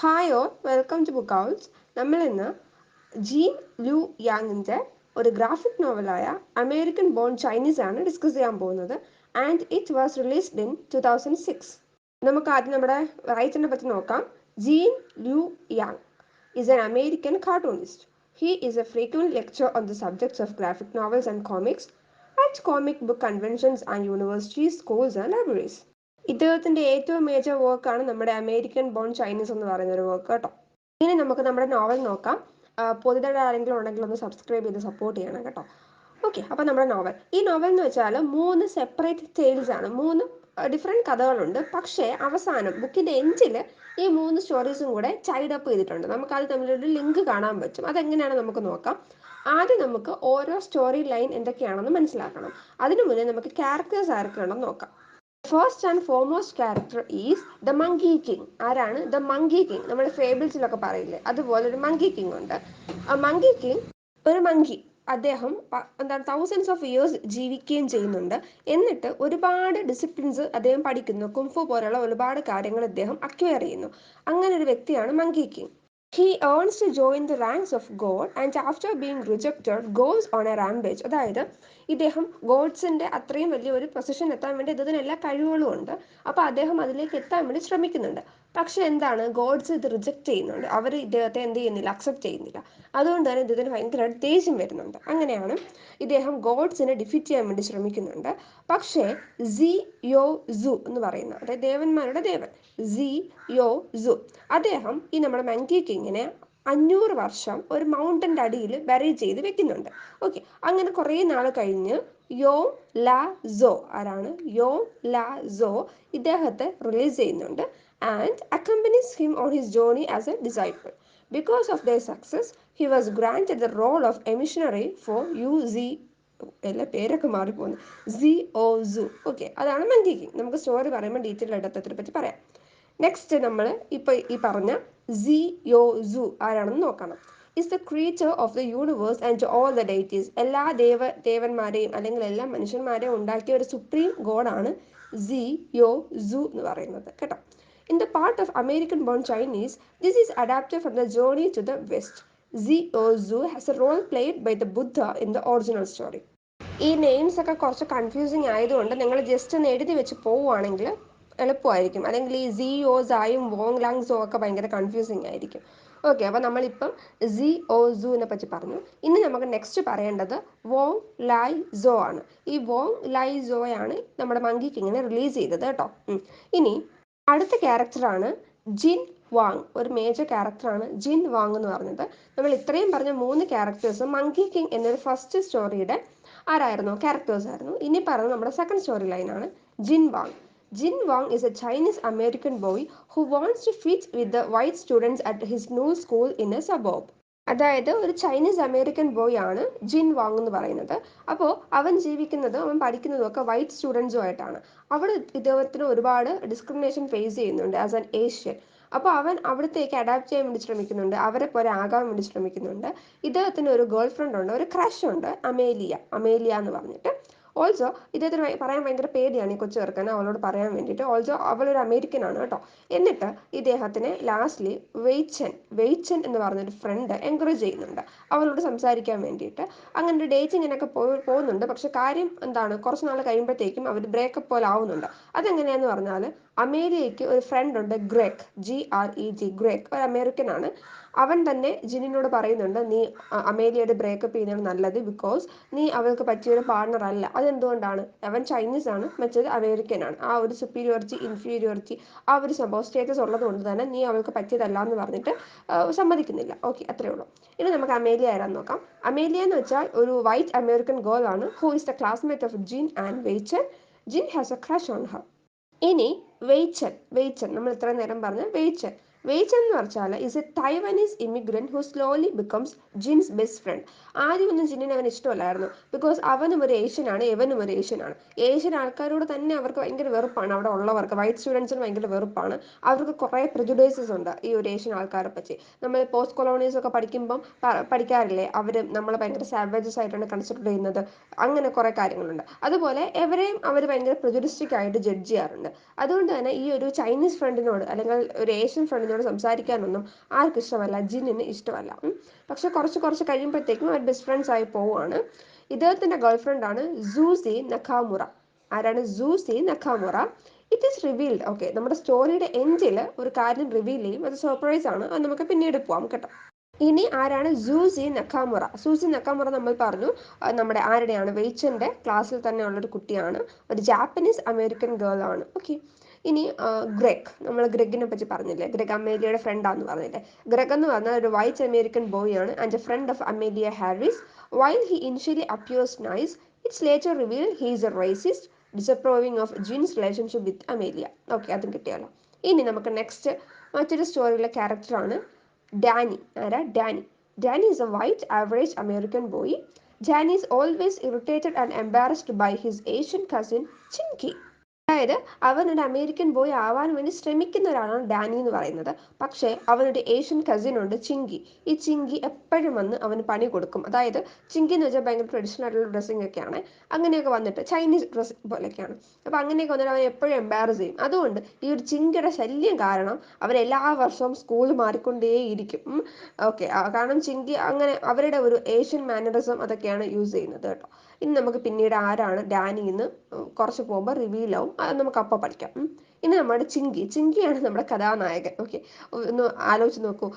Hi all welcome to Book Outs. നമ്മളിന്ന് Gene Luen യാങ്ങിൻ്റെ ഒരു ഗ്രാഫിക് നോവലായ അമേരിക്കൻ ബോൺ ചൈനീസ് ആണ് ഡിസ്കസ് ചെയ്യാൻ പോകുന്നത്. And it was released in 2006. നമുക്ക് ആദ്യം നമ്മുടെ റൈറ്ററിനെ പറ്റി നോക്കാം. Gene Luen Yang is an American cartoonist. He is a frequent lecturer on the subjects of graphic novels and comics at comic book conventions and universities, schools and libraries. ഇദ്ദേഹത്തിൻ്റെ ഏറ്റവും major വർക്കാണ് നമ്മുടെ അമേരിക്കൻ ബോൺ ചൈനീസ് എന്ന് പറയുന്ന ഒരു work കേട്ടോ. ഇനി നമുക്ക് നമ്മുടെ നോവൽ നോക്കാം. പുതിയതായിട്ട് ആരെങ്കിലും ഉണ്ടെങ്കിൽ ഒന്ന് സബ്സ്ക്രൈബ് ചെയ്ത് സപ്പോർട്ട് ചെയ്യണം കേട്ടോ. ഓക്കെ, അപ്പോൾ നമ്മുടെ നോവൽ, ഈ നോവൽ എന്ന് വെച്ചാൽ 3 സെപ്പറേറ്റ് ടെയിൽസ് ആണ്. 3 ഡിഫറെൻറ്റ് കഥകളുണ്ട്. പക്ഷേ അവസാനം ബുക്കിൻ്റെ എൻഡിൽ ഈ 3 സ്റ്റോറീസും കൂടെ ടൈഡ് അപ്പ് ചെയ്തിട്ടുണ്ട്. നമുക്കത് തമ്മിലൊരു ലിങ്ക് കാണാൻ പറ്റും. അതെങ്ങനെയാണ് നമുക്ക് നോക്കാം. ആദ്യം നമുക്ക് ഓരോ സ്റ്റോറി ലൈൻ എന്തൊക്കെയാണെന്ന് മനസ്സിലാക്കണം. അതിനു മുന്നേ നമുക്ക് ക്യാരക്ടേഴ്സ് ആരൊക്കെയാണെന്ന് നോക്കാം. First and foremost character is the monkey king. ആരാണ് ദ മങ്കി കിങ്? നമ്മൾ ഫേബിൾസിലൊക്കെ പറയില്ലേ, അതുപോലെ ഒരു മങ്കി കിങ് ഉണ്ട്. ആ മങ്കി കിങ് ഒരു മങ്കി. അദ്ദേഹം എന്താണ് തൗസൻഡ്സ് ഓഫ് ഇയേഴ്സ് ജീവിക്കുകയും ചെയ്യുന്നുണ്ട്. എന്നിട്ട് ഒരുപാട് ഡിസിപ്ലിൻസ് അദ്ദേഹം പഠിക്കുന്നു. കുംഫു പോലുള്ള ഒരുപാട് കാര്യങ്ങൾ അദ്ദേഹം അക്വയർ ചെയ്യുന്നു. അങ്ങനെ ഒരു വ്യക്തിയാണ് monkey king. He earns to join the ranks of God and after being rejected goes on a rampage. അതായത് ഇദ്ദേഹം ഗോഡ്സിൻ്റെ അത്രയും വലിയ ഒരു പൊസിഷൻ എത്താൻ വേണ്ടി ഇദ്ദേഹത്തിന് എല്ലാ കഴിവുകളും ഉണ്ട്. അപ്പോൾ അദ്ദേഹം അതിലേക്ക് എത്താൻ വേണ്ടി ശ്രമിക്കുന്നുണ്ട്. പക്ഷെ എന്താണ്, ഗോഡ്സ് ഇത് റിജക്റ്റ് ചെയ്യുന്നുണ്ട്. അവർ ഇദ്ദേഹത്തെ എന്ത് ചെയ്യുന്നില്ല, അക്സെപ്റ്റ് ചെയ്യുന്നില്ല. അതുകൊണ്ട് തന്നെ ഇദ്ദേഹത്തിന് ഭയങ്കരമായിട്ട് ദേഷ്യം വരുന്നുണ്ട്. അങ്ങനെയാണ് ഇദ്ദേഹം ഗോഡ്സിനെ ഡിഫീറ്റ് ചെയ്യാൻ വേണ്ടി ശ്രമിക്കുന്നുണ്ട്. പക്ഷേ സി യോ സു എന്ന് പറയുന്ന, അതായത് ദേവന്മാരുടെ ദേവൻ സി യോ സു, അദ്ദേഹം ഈ നമ്മുടെ മങ്കി കിങ്ങിനെ 500 വർഷം ഒരു മൗണ്ടൻ്റെ അടിയിൽ ബറി ചെയ്ത് വെക്കുന്നുണ്ട്. ഓക്കെ, അങ്ങനെ കുറേ നാൾ കഴിഞ്ഞ് യോ ലാ സോ, ആരാണ് യോ ലാ സോ, ഇദ്ദേഹത്തെ റിലീസ് ചെയ്യുന്നുണ്ട്. And accompanies him on his journey as a disciple. Because of their success he was granted the role of a missionary for യു സി, എല്ലാ പേരൊക്കെ മാറിപ്പോകുന്നു, സി ഒ സു. ഓക്കെ, അതാണ് മങ്കി കിങ്. നമുക്ക് സ്റ്റോറി പറയുമ്പോൾ ഡീറ്റെയിൽ ആയിട്ട് അതിനെ പറ്റി പറയാം. നെക്സ്റ്റ് നമ്മൾ ഇപ്പോൾ ഈ പറഞ്ഞ സി യോ സു ആരാണെന്ന് നോക്കണം. Is the creator of the universe and all the deities. എല്ലാ ദേവന്മാരെയും അല്ലെങ്കിൽ എല്ലാ മനുഷ്യന്മാരെയും ഉണ്ടാക്കിയ ഒരു സുപ്രീം ഗോഡാണ് സി യോ സു എന്ന് പറയുന്നത് കേട്ടോ. In the part of American born Chinese this is adapted from the journey to the west. Tze Yo Tzuh has a role played by the Buddha in the original story. ഈ names ഒക്കെ കുറച്ച് confusing ആയതുകൊണ്ട് നിങ്ങൾ just ഒന്ന് എഴുതി വെച്ച് പോവുകയാണെങ്കിൽ എളുപ്പമായിരിക്കും. അല്ലെങ്കിൽ ഈ സി ഒ സായും വോങ് ലാങ് സോ ഒക്കെ ഭയങ്കര കൺഫ്യൂസിങ് ആയിരിക്കും. ഓക്കെ, അപ്പോൾ നമ്മളിപ്പം സി ഒ സുവിനെ പറ്റി പറഞ്ഞു. ഇനി നമുക്ക് നെക്സ്റ്റ് പറയേണ്ടത് വോങ് ലായ് സോ ആണ്. ഈ വോങ് ലായ് സോയാണ് നമ്മുടെ മങ്കി കിങ്ങിനെ റിലീസ് ചെയ്തത് കേട്ടോ. ഇനി അടുത്ത ക്യാരക്ടറാണ് ജിൻ വാങ്. ഒരു മേജർ ക്യാരക്ടറാണ് ജിൻ വാങ് എന്ന് പറഞ്ഞത്. നമ്മൾ ഇത്രയും പറഞ്ഞ 3 ക്യാരക്ടേഴ്സും മങ്കി കിങ് എന്നൊരു ഫസ്റ്റ് സ്റ്റോറിയുടെ ആരായിരുന്നു, ക്യാരക്ടേഴ്സ് ആയിരുന്നു. ഇനി പറയുന്നത് നമ്മുടെ സെക്കൻഡ് സ്റ്റോറി ലൈനാണ് ജിൻ Wang. Jin Wang is a Chinese American boy who wants to fit with the white students at his new school in a suburb. അതായത് ഒരു ചൈനീസ് അമേരിക്കൻ ബോയ് ആണ് ജിൻ വാങ് എന്ന് പറയുന്നത്. അപ്പോൾ അവൻ ജീവിക്കുന്നതും അവൻ പഠിക്കുന്നതും ഒക്കെ വൈറ്റ് സ്റ്റുഡൻസുമായിട്ടാണ്. അവിടെ ഇദ്ദേഹത്തിന് ഒരുപാട് ഡിസ്ക്രിമിനേഷൻ ഫേസ് ചെയ്യുന്നുണ്ട് ആസ് ആൻ ഏഷ്യൻ. അപ്പോൾ അവൻ അവിടത്തേക്ക് അഡാപ്റ്റ് ചെയ്യാൻ വേണ്ടി ശ്രമിക്കുന്നുണ്ട്, അവരെ പോലെ ആകാൻ വേണ്ടി ശ്രമിക്കുന്നുണ്ട്. ഇദ്ദേഹത്തിന് ഒരു ഗേൾ ഫ്രണ്ട് ഉണ്ട്, ഒരു ക്രഷ് ഉണ്ട്, അമേലിയ എന്ന് പറഞ്ഞിട്ട്. ഓൾസോ ഇദ്ദേഹത്തിന് പറയാൻ ഭയങ്കര പേടിയാണ് ഈ കൊച്ചു ചേർക്കാൻ, അവളോട് പറയാൻ വേണ്ടിയിട്ട്. ഓൾസോ അവളൊരു അമേരിക്കൻ ആണ് കേട്ടോ. എന്നിട്ട് ഇദ്ദേഹത്തിന് ലാസ്റ്റ്ലി വെയ്ച്ചൻ എന്ന് പറഞ്ഞൊരു ഫ്രണ്ട് എൻകറേജ് ചെയ്യുന്നുണ്ട് അവളോട് സംസാരിക്കാൻ വേണ്ടിയിട്ട്. അങ്ങനെ ഒരു ഡേറ്റിങ്ങിനൊക്കെ പോകുന്നുണ്ട്. പക്ഷെ കാര്യം എന്താണ്, കുറച്ച് നാൾ കഴിയുമ്പോഴത്തേക്കും അവർ ബ്രേക്കപ്പ് പോലെ ആവുന്നുണ്ട്. അതെങ്ങനെയാന്ന് പറഞ്ഞാൽ അമേലിയയ്ക്ക് ഒരു ഫ്രണ്ട് ഉണ്ട്, ഗ്രെഗ്, GREG, ഗ്രെഗ് ഒരു അമേരിക്കൻ ആണ്. അവൻ തന്നെ ജിനിനോട് പറയുന്നുണ്ട്, നീ അമേലിയയുടെ ബ്രേക്കപ്പ് ചെയ്യുന്നതാണ് നല്ലത്, ബിക്കോസ് നീ അവൾക്ക് പറ്റിയൊരു പാർട്ണർ അല്ല. അതെന്തുകൊണ്ടാണ്, അവൻ ചൈനീസ് ആണ്, മറ്റേത് അമേരിക്കൻ ആണ്. ആ ഒരു സുപ്പീരിയോറിറ്റി ഇൻഫീരിയോറിറ്റി ആ ഒരു സംഭവം സ്റ്റേറ്റസ് ഉള്ളത് കൊണ്ട് തന്നെ നീ അവൾക്ക് പറ്റിയതല്ല എന്ന് പറഞ്ഞിട്ട് സമ്മതിക്കുന്നില്ല. ഓക്കെ, അത്രേ ഉള്ളൂ. ഇനി നമുക്ക് അമേലിയ ആരാന്ന് നോക്കാം. അമേലിയ എന്ന് വെച്ചാൽ ഒരു വൈറ്റ് അമേരിക്കൻ ഗേൾ ആണ്, who is the classmate of Jin and Wei Chen. Jin has a crush on her. ഇനി വെയ്ച്ചൻ നമ്മൾ ഇത്രയും നേരം പറഞ്ഞ വെയ്ച്ചൻ എന്ന് പറഞ്ഞാൽ is a Taiwanese immigrant who slowly becomes Jin's best friend. ആദ്യമൊന്നും ജിന്നിനെ അവൻ ഇഷ്ടമല്ലായിരുന്നു, ബിക്കോസ് അവനും ഒരു ഏഷ്യനാണ്, ഇവനും ഒരു ഏഷ്യനാണ്. ഏഷ്യൻ ആൾക്കാരോട് തന്നെ അവർക്ക് ഭയങ്കര വെറുപ്പാണ്. അവിടെ ഉള്ളവർക്ക് വൈറ്റ് സ്റ്റുഡൻസിന് ഭയങ്കര വെറുപ്പാണ്. അവർക്ക് കുറേ പ്രിജുഡൈസസ് ഉണ്ട് ഈ ഒരു ഏഷ്യൻ ആൾക്കാരെ പറ്റി. നമ്മൾ പോസ്റ്റ് കൊളോണിയൽസ് ഒക്കെ പഠിക്കുമ്പം പഠിക്കാറില്ലേ, അവർ നമ്മളെ ഭയങ്കര സാവേജസ് ആയിട്ടാണ് കൺസിഡർ ചെയ്യുന്നത്. അങ്ങനെ കുറേ കാര്യങ്ങളുണ്ട്. അതുപോലെ എവരെയും അവർ ഭയങ്കര പ്രിജുഡിസ്റ്റിക് ആയിട്ട് ജഡ്ജ് ചെയ്യാറുണ്ട്. അതുകൊണ്ട് തന്നെ ഈ ഒരു ചൈനീസ് ഫ്രണ്ടിനോട് അല്ലെങ്കിൽ ഒരു ഏഷ്യൻ ഫ്രണ്ടിനോട് അവനോട് സംസാരിക്കാനൊന്നും ആർക്കും ഇഷ്ടമല്ല, ജിന്നിന് ഇഷ്ടമല്ല. പക്ഷെ കുറച്ച് കഴിയുമ്പോഴത്തേക്കും അവർ ബെസ്റ്റ് ഫ്രണ്ട്സ് ആയി പോവുകയാണ്. ഇദ്ദേഹത്തിന്റെ ഗേൾഫ്രണ്ട് ആണ് സൂസി നക്കാമുറ. ആരാണ് Suzy Nakamura? It is revealed. Okay, നമ്മുടെ സ്റ്റോറിയുടെ എൻഡിൽ ഒരു കാര്യം റിവീൽ ചെയ്യും, അത് സർപ്രൈസ് ആണ്, അത് നമുക്ക് പിന്നീട് പോവാം കേട്ടോ. ഇനി ആരാണ് സൂസി നക്കാമുറ? സൂസി നക്കാമുറ നമ്മൾ പറഞ്ഞു നമ്മുടെ ആരുടെയാണ്, വെയ്ച്ചന്റെ ക്ലാസ്സിൽ തന്നെ ഉള്ളൊരു കുട്ടിയാണ്, ഒരു ജാപ്പനീസ് അമേരിക്കൻ ഗേൾ ആണ്. ഓക്കെ, ഇനി ഗ്രെഗ്, നമ്മൾ ഗ്രെഗിനെ പറ്റി പറഞ്ഞില്ലേ, ഗ്രെഗ് അമേലിയയുടെ ഫ്രണ്ടാന്ന് പറഞ്ഞില്ലേ. ഗ്രെഗ് എന്ന് പറഞ്ഞാൽ ഒരു വൈറ്റ് അമേരിക്കൻ ബോയ് ആണ് and a friend of Amelia Harris. While he initially appears nice, it's later reveal he is a racist, disapproving of Jin's relationship with Amelia. Okay, അതും കിട്ടിയല്ലോ. ഇനി നമുക്ക് നെക്സ്റ്റ് മറ്റൊരു സ്റ്റോറിയിലെ ക്യാരക്ടറാണ് ഡാനി. ആരാ? Danny. Danny is a white average American boy. Danny is always irritated and embarrassed by his Asian cousin Chinky. അതായത് അവൻ ഒരു അമേരിക്കൻ ബോയ് ആവാൻ വേണ്ടി ശ്രമിക്കുന്ന ഒരാളാണ് ഡാനി എന്ന് പറയുന്നത്. പക്ഷേ അവനൊരു ഏഷ്യൻ കസിൻ ഉണ്ട്, ചിങ്കി. ഈ ചിങ്കി എപ്പോഴും വന്ന് അവന് പണി കൊടുക്കും. അതായത് ചിങ്കി എന്ന് വെച്ചാൽ ഭയങ്കര ട്രഡീഷണൽ ആയിട്ടുള്ള ഡ്രസ്സിംഗ് ഒക്കെയാണ്, അങ്ങനെയൊക്കെ വന്നിട്ട് ചൈനീസ് ഡ്രസ് പോലെയൊക്കെയാണ്. അപ്പോൾ അങ്ങനെയൊക്കെ വന്നിട്ട് അവൻ എപ്പോഴും എംബാരസ് ചെയ്യും. അതുകൊണ്ട് ഈ ഒരു ചിങ്കിയുടെ ശല്യം കാരണം അവൻ എല്ലാ വർഷവും സ്കൂൾ മാറിക്കൊണ്ടേയിരിക്കും. ഓക്കെ, കാരണം ചിങ്കി അങ്ങനെ അവരുടെ ഒരു ഏഷ്യൻ മാനറിസം അതൊക്കെയാണ് യൂസ് ചെയ്യുന്നത് കേട്ടോ. ഇനി നമുക്ക് പിന്നീട് ആരാണ് ഡാനി എന്ന് കുറച്ച് പോകുമ്പോൾ റിവീൽ ആവും, അത് നമുക്ക് അപ്പോൾ പഠിക്കാം. ഇനി നമ്മുടെ ചിങ്കിയാണ് നമ്മുടെ കഥാനായകൻ. ഓക്കെ, ഒന്ന് ആലോചിച്ച് നോക്കൂ,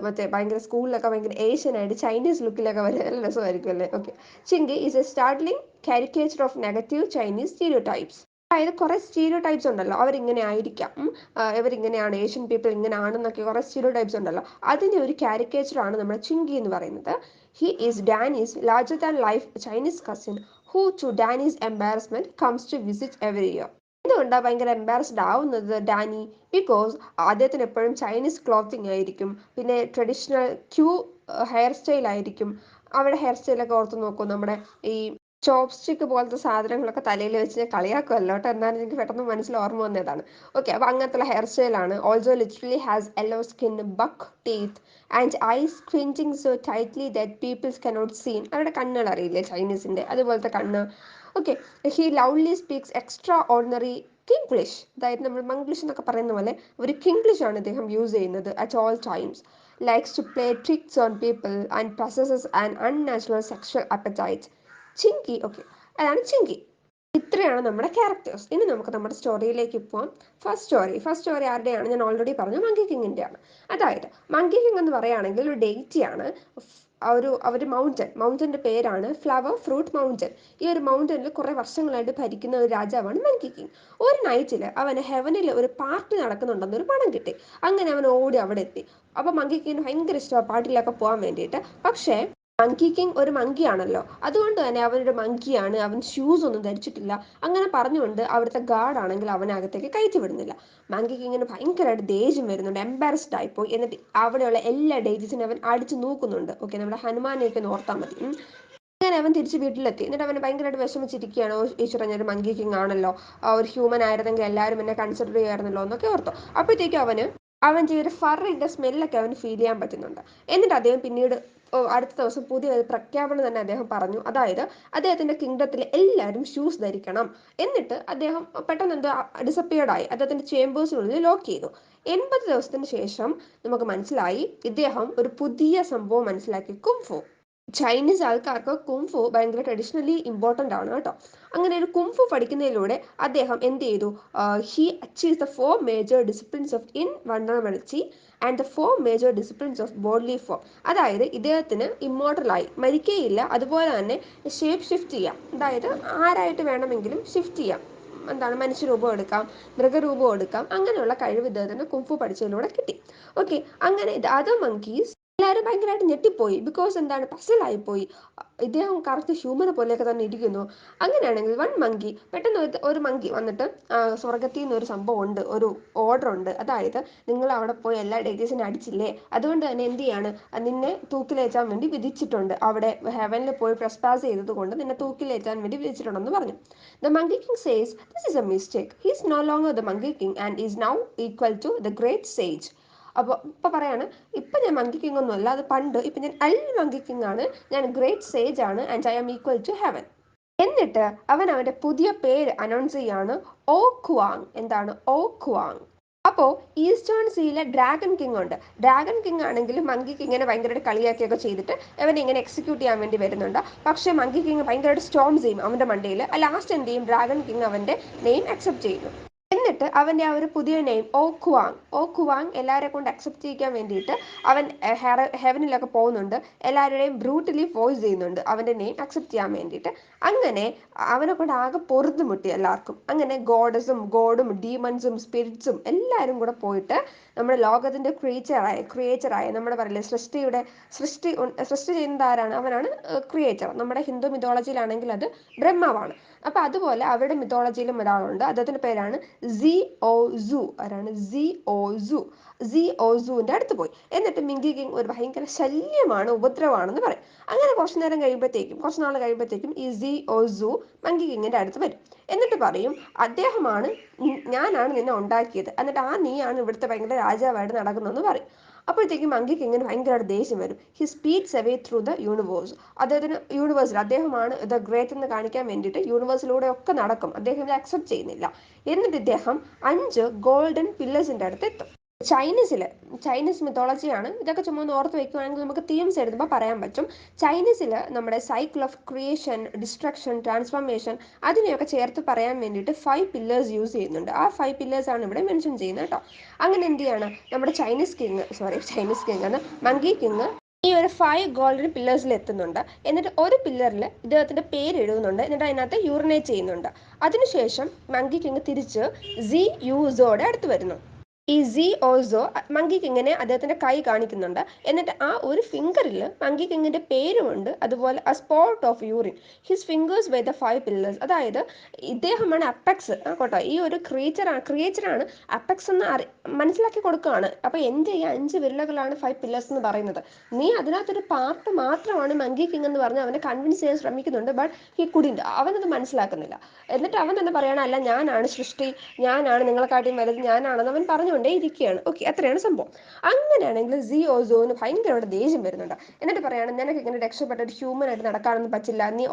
മറ്റേ ഭയങ്കര സ്കൂളിലൊക്കെ ഭയങ്കര ഏഷ്യൻ ആയിട്ട് ചൈനീസ് ലുക്കിലൊക്കെ വരെ നല്ല രസമായിരിക്കും അല്ലേ. Okay, Chin Kee is a startling caricature of negative Chinese stereotypes. അതായത് കുറെ സ്റ്റീരിയോടൈപ്സ് ഉണ്ടല്ലോ, അവരിങ്ങനെ ആയിരിക്കാം, ഇവരിങ്ങനെയാണ്, ഏഷ്യൻ പീപ്പിൾ ഇങ്ങനെ ആണെന്നൊക്കെ കുറെ സ്റ്റീരിയോടൈപ്സ് ഉണ്ടല്ലോ, അതിന്റെ ഒരു കാരിക്കേച്ചർ ആണ് നമ്മുടെ ചിങ്കി എന്ന് പറയുന്നത്. He is Danny's larger than life Chinese cousin who to Danny's embarrassment comes to visit every year. എന്തുകൊണ്ടാണ് ഭയങ്കര എംബാരസ്ഡ് ആവുന്നത് ഡാനി? ബിക്കോസ് അദ്ദേഹത്തിന് എപ്പോഴും ചൈനീസ് ക്ലോത്തിങ് ആയിരിക്കും, പിന്നെ ട്രഡീഷണൽ ക്യൂ ഹെയർ സ്റ്റൈൽ ആയിരിക്കും. അവിടെ ഹെയർ സ്റ്റൈലൊക്കെ ഓർത്ത് നോക്കൂ, നമ്മുടെ ഈ ചോപ്സ്റ്റിക്ക് പോലത്തെ സാധനങ്ങളൊക്കെ തലയിൽ വെച്ച് ഞാൻ കളിയാക്കുമല്ലോ കേട്ടോ, എന്നാലും എനിക്ക് പെട്ടെന്ന് മനസ്സിൽ ഓർമ്മ വന്നതാണ്. ഓക്കെ, അപ്പോൾ അങ്ങനത്തെ ഹെയർ സ്റ്റൈലാണ്. Also literally has yellow skin, buck teeth and eyes squinting so tightly that people's cannot seen. അവരുടെ കണ്ണുകൾ അറിയില്ലേ ചൈനീസിൻ്റെ, അതുപോലത്തെ കണ്ണ്. Okay, he loudly speaks extraordinary Chinglish. അതായത് നമ്മൾ മംഗ്ലീഷ് എന്നൊക്കെ പറയുന്ന പോലെ ഒരു കിംഗ്ലിഷ് ആണ് ഇദ്ദേഹം യൂസ് ചെയ്യുന്നത് at all times. Likes to play tricks on people and possesses an unnatural sexual appetite. Chin Kee. Okay, അതാണ് ചിങ്കി. ഇത്രയാണ് നമ്മുടെ ക്യാരക്ടേഴ്സ്. ഇനി നമുക്ക് നമ്മുടെ സ്റ്റോറിയിലേക്ക് പോവാം. ഫസ്റ്റ് സ്റ്റോറി ആരുടെയാണ്? ഞാൻ ഓൾറെഡി പറഞ്ഞു, മങ്കി കിങ്ങിൻ്റെ ആണ്. അതായത് മങ്കി കിങ് എന്ന് പറയുകയാണെങ്കിൽ ഒരു ഡേറ്റിയാണ്. ഒരു മൗണ്ടൻ്റെ പേരാണ് ഫ്ലവർ ഫ്രൂട്ട് മൗണ്ടൻ. ഈ ഒരു മൗണ്ടനിൽ കുറേ വർഷങ്ങളായിട്ട് ഭരിക്കുന്ന ഒരു രാജാവാണ് മങ്കി കിങ്. ഒരു നൈറ്റിൽ അവന് ഹെവനിൽ ഒരു പാർട്ടി നടക്കുന്നുണ്ടെന്നൊരു പണം കിട്ടി. അങ്ങനെ അവൻ ഓടി അവിടെ എത്തി. അപ്പോൾ മങ്കി കിങ്ങിന് ഭയങ്കര ഇഷ്ടമാണ് പാർട്ടിയിലൊക്കെ പോകാൻ വേണ്ടിയിട്ട്. പക്ഷേ മങ്കി കിങ് ഒരു മങ്കിയാണല്ലോ, അതുകൊണ്ട് തന്നെ അവനൊരു മങ്കിയാണ്, അവൻ ഷൂസ് ഒന്നും ധരിച്ചിട്ടില്ല. അങ്ങനെ പറഞ്ഞുകൊണ്ട് അവിടുത്തെ ഗാർഡ് ആണെങ്കിൽ അവനെ അകത്തേക്ക് കയറ്റി വിടുന്നില്ല. മങ്കി കിങ്ങിന് ഭയങ്കരമായിട്ട് ദേഷ്യം വരുന്നുണ്ട്, എംബാരസ്ഡ് ആയിപ്പോയി. എന്നിട്ട് അവിടെയുള്ള എല്ലാ ഡേറ്റീസിനും അവൻ അടിച്ചു നോക്കുന്നുണ്ട്. ഓക്കെ, നമ്മുടെ ഹനുമാനെയൊക്കെ ഓർത്താൽ മതി. അങ്ങനെ അവൻ തിരിച്ച് വീട്ടിലെത്തി. എന്നിട്ട് അവന് ഭയങ്കരമായിട്ട് വിഷമിച്ചിരിക്കുകയാണ്. ഈശ്വരൻ, ഞാൻ ഒരു മങ്കി കിങ് ആണല്ലോ, ഒരു ഹ്യൂമൻ ആയിരുന്നെങ്കിൽ എല്ലാവരും എന്നെ കൺസിഡർ ചെയ്യായിരുന്നല്ലോ എന്നൊക്കെ ഓർത്തു. അപ്പോഴത്തേക്കും അവൻ്റെ ഒരു ഫറിൻ്റെ സ്മെല്ലൊക്കെ അവന് ഫീൽ ചെയ്യാൻ പറ്റുന്നുണ്ട്. എന്നിട്ട് അദ്ദേഹം പിന്നീട് അടുത്ത ദിവസം പുതിയ ഒരു പ്രഖ്യാപനം തന്നെ അദ്ദേഹം പറഞ്ഞു. അതായത് അദ്ദേഹത്തിൻ്റെ കിങ്ഡത്തിൽ എല്ലാവരും ഷൂസ് ധരിക്കണം. എന്നിട്ട് അദ്ദേഹം പെട്ടെന്ന് എന്തോ ഡിസപ്പിയർഡായി, അദ്ദേഹത്തിൻ്റെ ചേമ്പേഴ്സിനുള്ളിൽ ലോക്ക് ചെയ്തു. 80 ദിവസത്തിന് ശേഷം നമുക്ക് മനസ്സിലായി ഇദ്ദേഹം ഒരു പുതിയ സംഭവം മനസ്സിലാക്കി, കുംഫു. ചൈനീസ് ആൾക്കാർക്ക് കുംഫു ഭയങ്കര ട്രഡീഷണലി ഇമ്പോർട്ടൻ്റ് ആണ് കേട്ടോ. അങ്ങനെ ഒരു കുംഫു പഠിക്കുന്നതിലൂടെ അദ്ദേഹം എന്ത് ചെയ്തു? He achieves the 4 major disciplines of invulnerability and the 4 major disciplines of bodily form. അതായത് ഇദ്ദേഹത്തിന് ഇമ്മോർട്ടലായി, മരിക്കുകയില്ല, അതുപോലെ തന്നെ ഷേപ്പ് ഷിഫ്റ്റ് ചെയ്യാം. അതായത് ആരായിട്ട് വേണമെങ്കിലും ഷിഫ്റ്റ് ചെയ്യാം. എന്താണ്, മനുഷ്യരൂപം എടുക്കാം, മൃഗരൂപം എടുക്കാം. അങ്ങനെയുള്ള കഴിവ് ഇദ്ദേഹത്തിന് കുംഫു പഠിച്ചതിലൂടെ കിട്ടി. ഓക്കെ, അങ്ങനെ ദ അതർ മങ്കീസ് എല്ലാവരും ഭയങ്കരമായിട്ട് ഞെട്ടിപ്പോയി. ബിക്കോസ് എന്താണ്, പസിലായിപ്പോയി. ഇദ്ദേഹം കറക്റ്റ് ഹ്യൂമനെ പോലെയൊക്കെ തന്നെ ഇരിക്കുന്നു. അങ്ങനെയാണെങ്കിൽ വൺ മങ്കി പെട്ടെന്ന് ഒരു മങ്കി വന്നിട്ട്, സ്വർഗത്തിൽ നിന്ന് ഒരു സംഭവം ഉണ്ട്, ഒരു ഓർഡർ ഉണ്ട്. അതായത് നിങ്ങൾ അവിടെ പോയി എല്ലാ ഡേറ്റീസിനെ അടിച്ചില്ലേ, അതുകൊണ്ട് തന്നെ എന്ത് ചെയ്യാണ്, നിന്നെ തൂക്കിലേറ്റാൻ വേണ്ടി വിധിച്ചിട്ടുണ്ട്. അവിടെ ഹെവനിൽ പോയി ട്രെസ്പാസ് ചെയ്തത് കൊണ്ട് നിന്നെ തൂക്കിലേറ്റാൻ വേണ്ടി വിധിച്ചിട്ടുണ്ടെന്ന് പറഞ്ഞു. The monkey king says this is a mistake. He is no longer the monkey king and is now equal to the great sage. അപ്പോൾ ഇപ്പം പറയാണ്, ഇപ്പം ഞാൻ മങ്കി കിങ് ഒന്നും അല്ല, അത് പണ്ട്. ഇപ്പം ഞാൻ മങ്കി കിങ് ആണ്, ഞാൻ ഗ്രേറ്റ് സേജ് ആണ്, and I am equal to heaven. എന്നിട്ട് അവൻ്റെ പുതിയ പേര് അനൗൺസ് ചെയ്യാണ്, ഓ ക്വാങ്. എന്താണ് ഓ ക്വാങ്? അപ്പോൾ ഈസ്റ്റേൺ സീയിലെ ഡ്രാഗൺ കിങ് ഉണ്ട്. ഡ്രാഗൺ കിങ് ആണെങ്കിൽ മങ്കി കിങ്ങിനെ ഭയങ്കരമായിട്ട് കളിയാക്കിയൊക്കെ ചെയ്തിട്ട് അവനെ ഇങ്ങനെ എക്സിക്യൂട്ട് ചെയ്യാൻ വേണ്ടി വരുന്നുണ്ട്. പക്ഷേ മങ്കി കിങ് ഭയങ്കരമായിട്ട് സ്റ്റോം ചെയ്യും അവൻ്റെ മണ്ടയിൽ. ലാസ്റ്റ് എന്ത് ചെയ്യും, ഡ്രാഗൺ കിങ് അവൻ്റെ നെയിം അക്സെപ്റ്റ് ചെയ്യുന്നു. എന്നിട്ട് അവൻ്റെ ആ ഒരു പുതിയ നെയിം ഓ കുവാങ് എല്ലാവരെ കൊണ്ട് അക്സെപ്റ്റ് ചെയ്യിക്കാൻ വേണ്ടിയിട്ട് അവൻ ഹെവനിലൊക്കെ പോകുന്നുണ്ട്. എല്ലാവരുടെയും ബ്രൂട്ടലി ഫോഴ്സ് ചെയ്യുന്നുണ്ട് അവൻ്റെ നെയിം അക്സെപ്റ്റ് ചെയ്യാൻ വേണ്ടിയിട്ട്. അങ്ങനെ അവനെ കൊണ്ട് ആകെ പൊറുതുമുട്ടി എല്ലാവർക്കും. അങ്ങനെ ഗോഡും ഡീമൺസും സ്പിരിറ്റ്സും എല്ലാവരും കൂടെ പോയിട്ട് നമ്മുടെ ലോകത്തിൻ്റെ ക്രിയേച്ചറായ നമ്മുടെ പറയില്ലേ സൃഷ്ടി ചെയ്യുന്നത് ആരാണ്? അവനാണ് ക്രിയേച്ചർ. നമ്മുടെ ഹിന്ദു മിഥോളജിയിലാണെങ്കിൽ അത് ബ്രഹ്മാവാണ്. അപ്പോൾ അതുപോലെ അവരുടെ മിഥോളജിയിലും ഒരാളുണ്ട്, അദ്ദേഹത്തിൻ്റെ പേരാണ് സി ഒ സു. ആരാണ്? സി ഒ സുവിൻ്റെ അടുത്ത് പോയി. എന്നിട്ട് മിങ്കി കിങ് ഒരു ഭയങ്കര ശല്യമാണ്, ഉപദ്രവമാണെന്ന് പറയും. അങ്ങനെ കുറച്ച് നാൾ കഴിയുമ്പോഴത്തേക്കും ഈ സി ഒ സു മങ്കി കിങ്ങിൻ്റെ അടുത്ത് വരും. എന്നിട്ട് പറയും, ഞാനാണ് നിന്നെ ഉണ്ടാക്കിയത്, എന്നിട്ട് നീയാണ് ഇവിടുത്തെ ഭയങ്കര രാജാവായിട്ട് നടക്കുന്നതെന്ന് പറയും. അപ്പോഴത്തേക്കും മങ്കി കിങ്ങിന് ഭയങ്കരമായിട്ട് ദേഷ്യം വരും. He speeds away through the യൂണിവേഴ്സിൽ അദ്ദേഹമാണ് ദ ഗ്രേറ്റ് എന്ന് കാണിക്കാൻ വേണ്ടിയിട്ട് യൂണിവേഴ്സിലൂടെ ഒക്കെ നടക്കും. അദ്ദേഹം ഇത് അക്സെപ്റ്റ് ചെയ്യുന്നില്ല. എന്നിട്ട് ഇദ്ദേഹം 5 ഗോൾഡൻ പില്ലേഴ്സിൻ്റെ അടുത്ത് എത്തും. ചൈനീസ് മിത്തോളജിയാണ് ഇതൊക്കെ. ചുമ്മാ ഒന്ന് ഓർത്ത് വെക്കുകയാണെങ്കിൽ നമുക്ക് തീംസ് എഴുതുമ്പോൾ പറയാൻ പറ്റും. ചൈനീസിൽ നമ്മുടെ cycle of creation, destruction, transformation അതിനെയൊക്കെ ചേർത്ത് പറയാൻ വേണ്ടിയിട്ട് 5 പില്ലേഴ്സ് യൂസ് ചെയ്യുന്നുണ്ട്. ആ 5 പില്ലേഴ്സാണ് ഇവിടെ മെൻഷൻ ചെയ്യുന്നത് കേട്ടോ. അങ്ങനെ എന്ത് ചെയ്യാണ് നമ്മുടെ ചൈനീസ് കിങ് എന്ന് മങ്കി കിങ് ഈ ഒരു 5 ഗോൾഡൻ പില്ലേഴ്സിൽ എത്തുന്നുണ്ട്. എന്നിട്ട് ഒരു പില്ലറിൽ ഇദ്ദേഹത്തിൻ്റെ പേര് എഴുതുന്നുണ്ട്. എന്നിട്ട് അതിനകത്ത് യൂറിനേറ്റ് ചെയ്യുന്നുണ്ട്. അതിനുശേഷം മങ്കി കിങ് തിരിച്ച് സി യൂസോടെ അടുത്ത് വരുന്നു. ഈ സി ഓസോ മങ്കി കിങ്ങിനെ അദ്ദേഹത്തിൻ്റെ കൈ കാണിക്കുന്നുണ്ട്. എന്നിട്ട് ആ ഒരു ഫിംഗറിൽ മങ്കി കിങ്ങിൻ്റെ പേരുമുണ്ട്, അതുപോലെ a spot of urine. His fingers were the 5 pillars. അതായത് ഇദ്ദേഹമാണ് അപ്പെക്സ് കേട്ടോ. ഈ ഒരു ക്രിയേച്ചറാണ് അപ്പെക്സ് എന്ന് മനസ്സിലാക്കി കൊടുക്കുകയാണ്. അപ്പോൾ എൻ്റെ ഈ 5 വിരലുകളാണ് 5 പില്ലേഴ്സ് എന്ന് പറയുന്നത്. നീ അതിനകത്തൊരു പാർട്ട് മാത്രമാണ് മങ്കി കിങ് എന്ന് പറഞ്ഞ് അവനെ കൺവിൻസ് ചെയ്യാൻ ശ്രമിക്കുന്നുണ്ട്. But he couldn't. അവനത് മനസ്സിലാക്കുന്നില്ല. എന്നിട്ട് അവൻ തന്നെ പറയണം, അല്ല ഞാനാണ് സൃഷ്ടി, ഞാനാണ് നിങ്ങളെക്കാട്ടിയും വലുത്, ഞാനാണെന്ന് അവൻ പറഞ്ഞുകൊണ്ടേ ഇരിക്കുകയാണ്. ഓക്കെ, അത്രയാണ് സംഭവം. അങ്ങനെയാണെങ്കിൽ സി ഓസോന് ഭയങ്കരമായിട്ട് ദേഷ്യം വരുന്നുണ്ട്. എന്നിട്ട് പറയാണ്, നിനക്ക് ഇങ്ങനെ രക്ഷപ്പെട്ട ഒരു ഹ്യൂമൻ ആയിട്ട് നടക്കാനൊന്നും പറ്റില്ല, നീ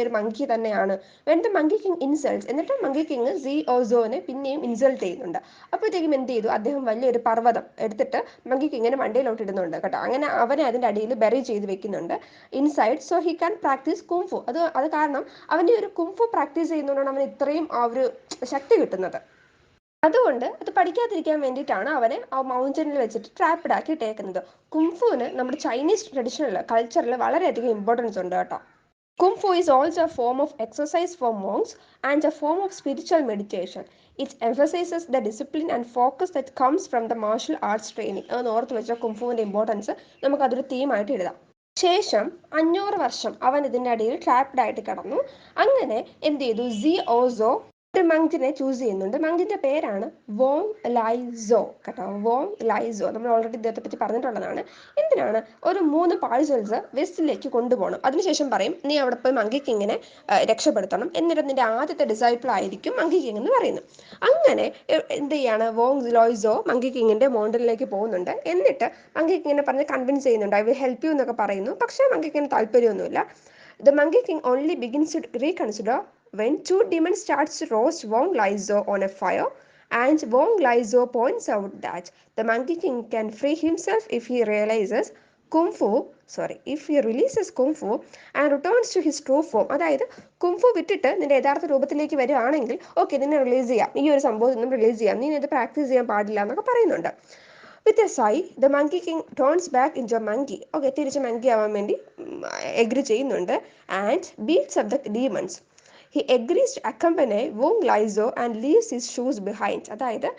ഒരു മങ്കി തന്നെയാണ്. When the monkey king insults. എന്നിട്ട് മങ്കി കിങ് സി ഓസോനെ പിന്നെയും ഇൻസൾട്ട് ചെയ്യുന്നുണ്ട്. അപ്പോഴത്തേക്കും എന്ത് ചെയ്തു, അദ്ദേഹം വലിയൊരു പർവ്വതം എടുത്തിട്ട് മങ്കി കിങ്ങിന് മണ്ടയിലോട്ട് ഇടുന്നുണ്ട് കേട്ടോ. അങ്ങനെ അവനെ അതിൻ്റെ അടിയിൽ ബെറി ചെയ്ത് വെക്കുന്നുണ്ട് inside, so he can practice kung fu. അത് കാരണം അവൻ്റെ ഒരു കുംഫു പ്രാക്ടീസ് ചെയ്യുന്നതുകൊണ്ടാണ് അവന് ഇത്രയും ആ ഒരു ശക്തി കിട്ടുന്നത്. അതുകൊണ്ട് അത് പഠിക്കാതിരിക്കാൻ വേണ്ടിയിട്ടാണ് അവനെ ആ മൗണ്ടനിൽ വെച്ചിട്ട് ട്രാപ്പിഡ് ആക്കി ഇട്ടേക്കുന്നത്. കുംഫുവിന് നമ്മുടെ ചൈനീസ് ട്രഡീഷണൽ കൾച്ചറിൽ വളരെയധികം ഇമ്പോർട്ടൻസ് ഉണ്ട് കേട്ടോ. Kung fu is also a form of exercise for monks and a form of spiritual meditation. It emphasizes the discipline and focus that comes from the martial arts training. അത് ഓർത്ത് വെച്ച കുംഫുവിൻ്റെ importance നമുക്കതൊരു തീമായിട്ട് എഴുതാം. ശേഷം 500 വർഷം അവൻ ഇതിൻ്റെ അടിയിൽ ട്രാപ്ഡ് ആയിട്ട് കിടന്നു. അങ്ങനെ എന്ത് ചെയ്തു, സി ഓസോ ഒരു മങ്കിനെ ചൂസ് ചെയ്യുന്നുണ്ട്. മങ്കിന്റെ പേരാണ് വോങ് ലൈസോ കേട്ടോ. വോങ് ലൈസോ നമ്മൾ ഓൾറെഡി ഇദ്ദേഹത്തെ പറ്റി പറഞ്ഞിട്ടുള്ളതാണ്. എന്തിനാണ് ഒരു 3 പാഴ്സൽസ് വെസ്റ്റിലേക്ക് കൊണ്ടുപോകണം. അതിനുശേഷം പറയും, നീ അവിടെ പോയി മങ്കി കിങ്ങിനെ രക്ഷപ്പെടുത്തണം, എന്നിട്ട് നിന്റെ ആദ്യത്തെ ഡിസൈപ്പിൾ ആയിരിക്കും മങ്കി കിങ് എന്ന് പറയുന്നു. അങ്ങനെ എന്ത് ചെയ്യാണ്, വോങ് ലോയ്സോ മങ്കി കിങ്ങിന്റെ മോണ്ടലിലേക്ക് പോകുന്നുണ്ട്. എന്നിട്ട് മങ്കി കിങ്ങിനെ പറഞ്ഞ് കൺവിൻസ് ചെയ്യുന്നുണ്ട്, ഐ വിൽ ഹെൽപ്പ് യു എന്നൊക്കെ പറയുന്നു. പക്ഷേ monkey കിങ്ങിന് താല്പര്യമൊന്നുമില്ല. The Monkey King only begins to reconsider when 2 demons starts to roast Wong Laizo on a fire, and Wong Laizo points out that the Monkey King can free himself if he releases Kung Fu and returns to his true form. അതായത് kung fu വിട്ടിട്ട് നിന്റെ യഥാർത്ഥ രൂപത്തിലേക്ക് വരികയാണെങ്കിൽ okay, നിന്നെ release ചെയ്യാം, ഈ ഒരു സംഭവം നിന്നും റിലീസ് ചെയ്യാം, നീ ഇത് പ്രാക്ടീസ് ചെയ്യാൻ പാടില്ല എന്നൊക്കെ പറയുന്നുണ്ട്. With a sigh, the Monkey King turns back into a monkey. Okay, തിരിച്ച് മങ്കി ആവാൻ വേണ്ടി എഗ്രി ചെയ്യുന്നുണ്ട്. And beats up the demons. He agrees to accompany Wong Lai Tsao and leaves his shoes behind. അതായത്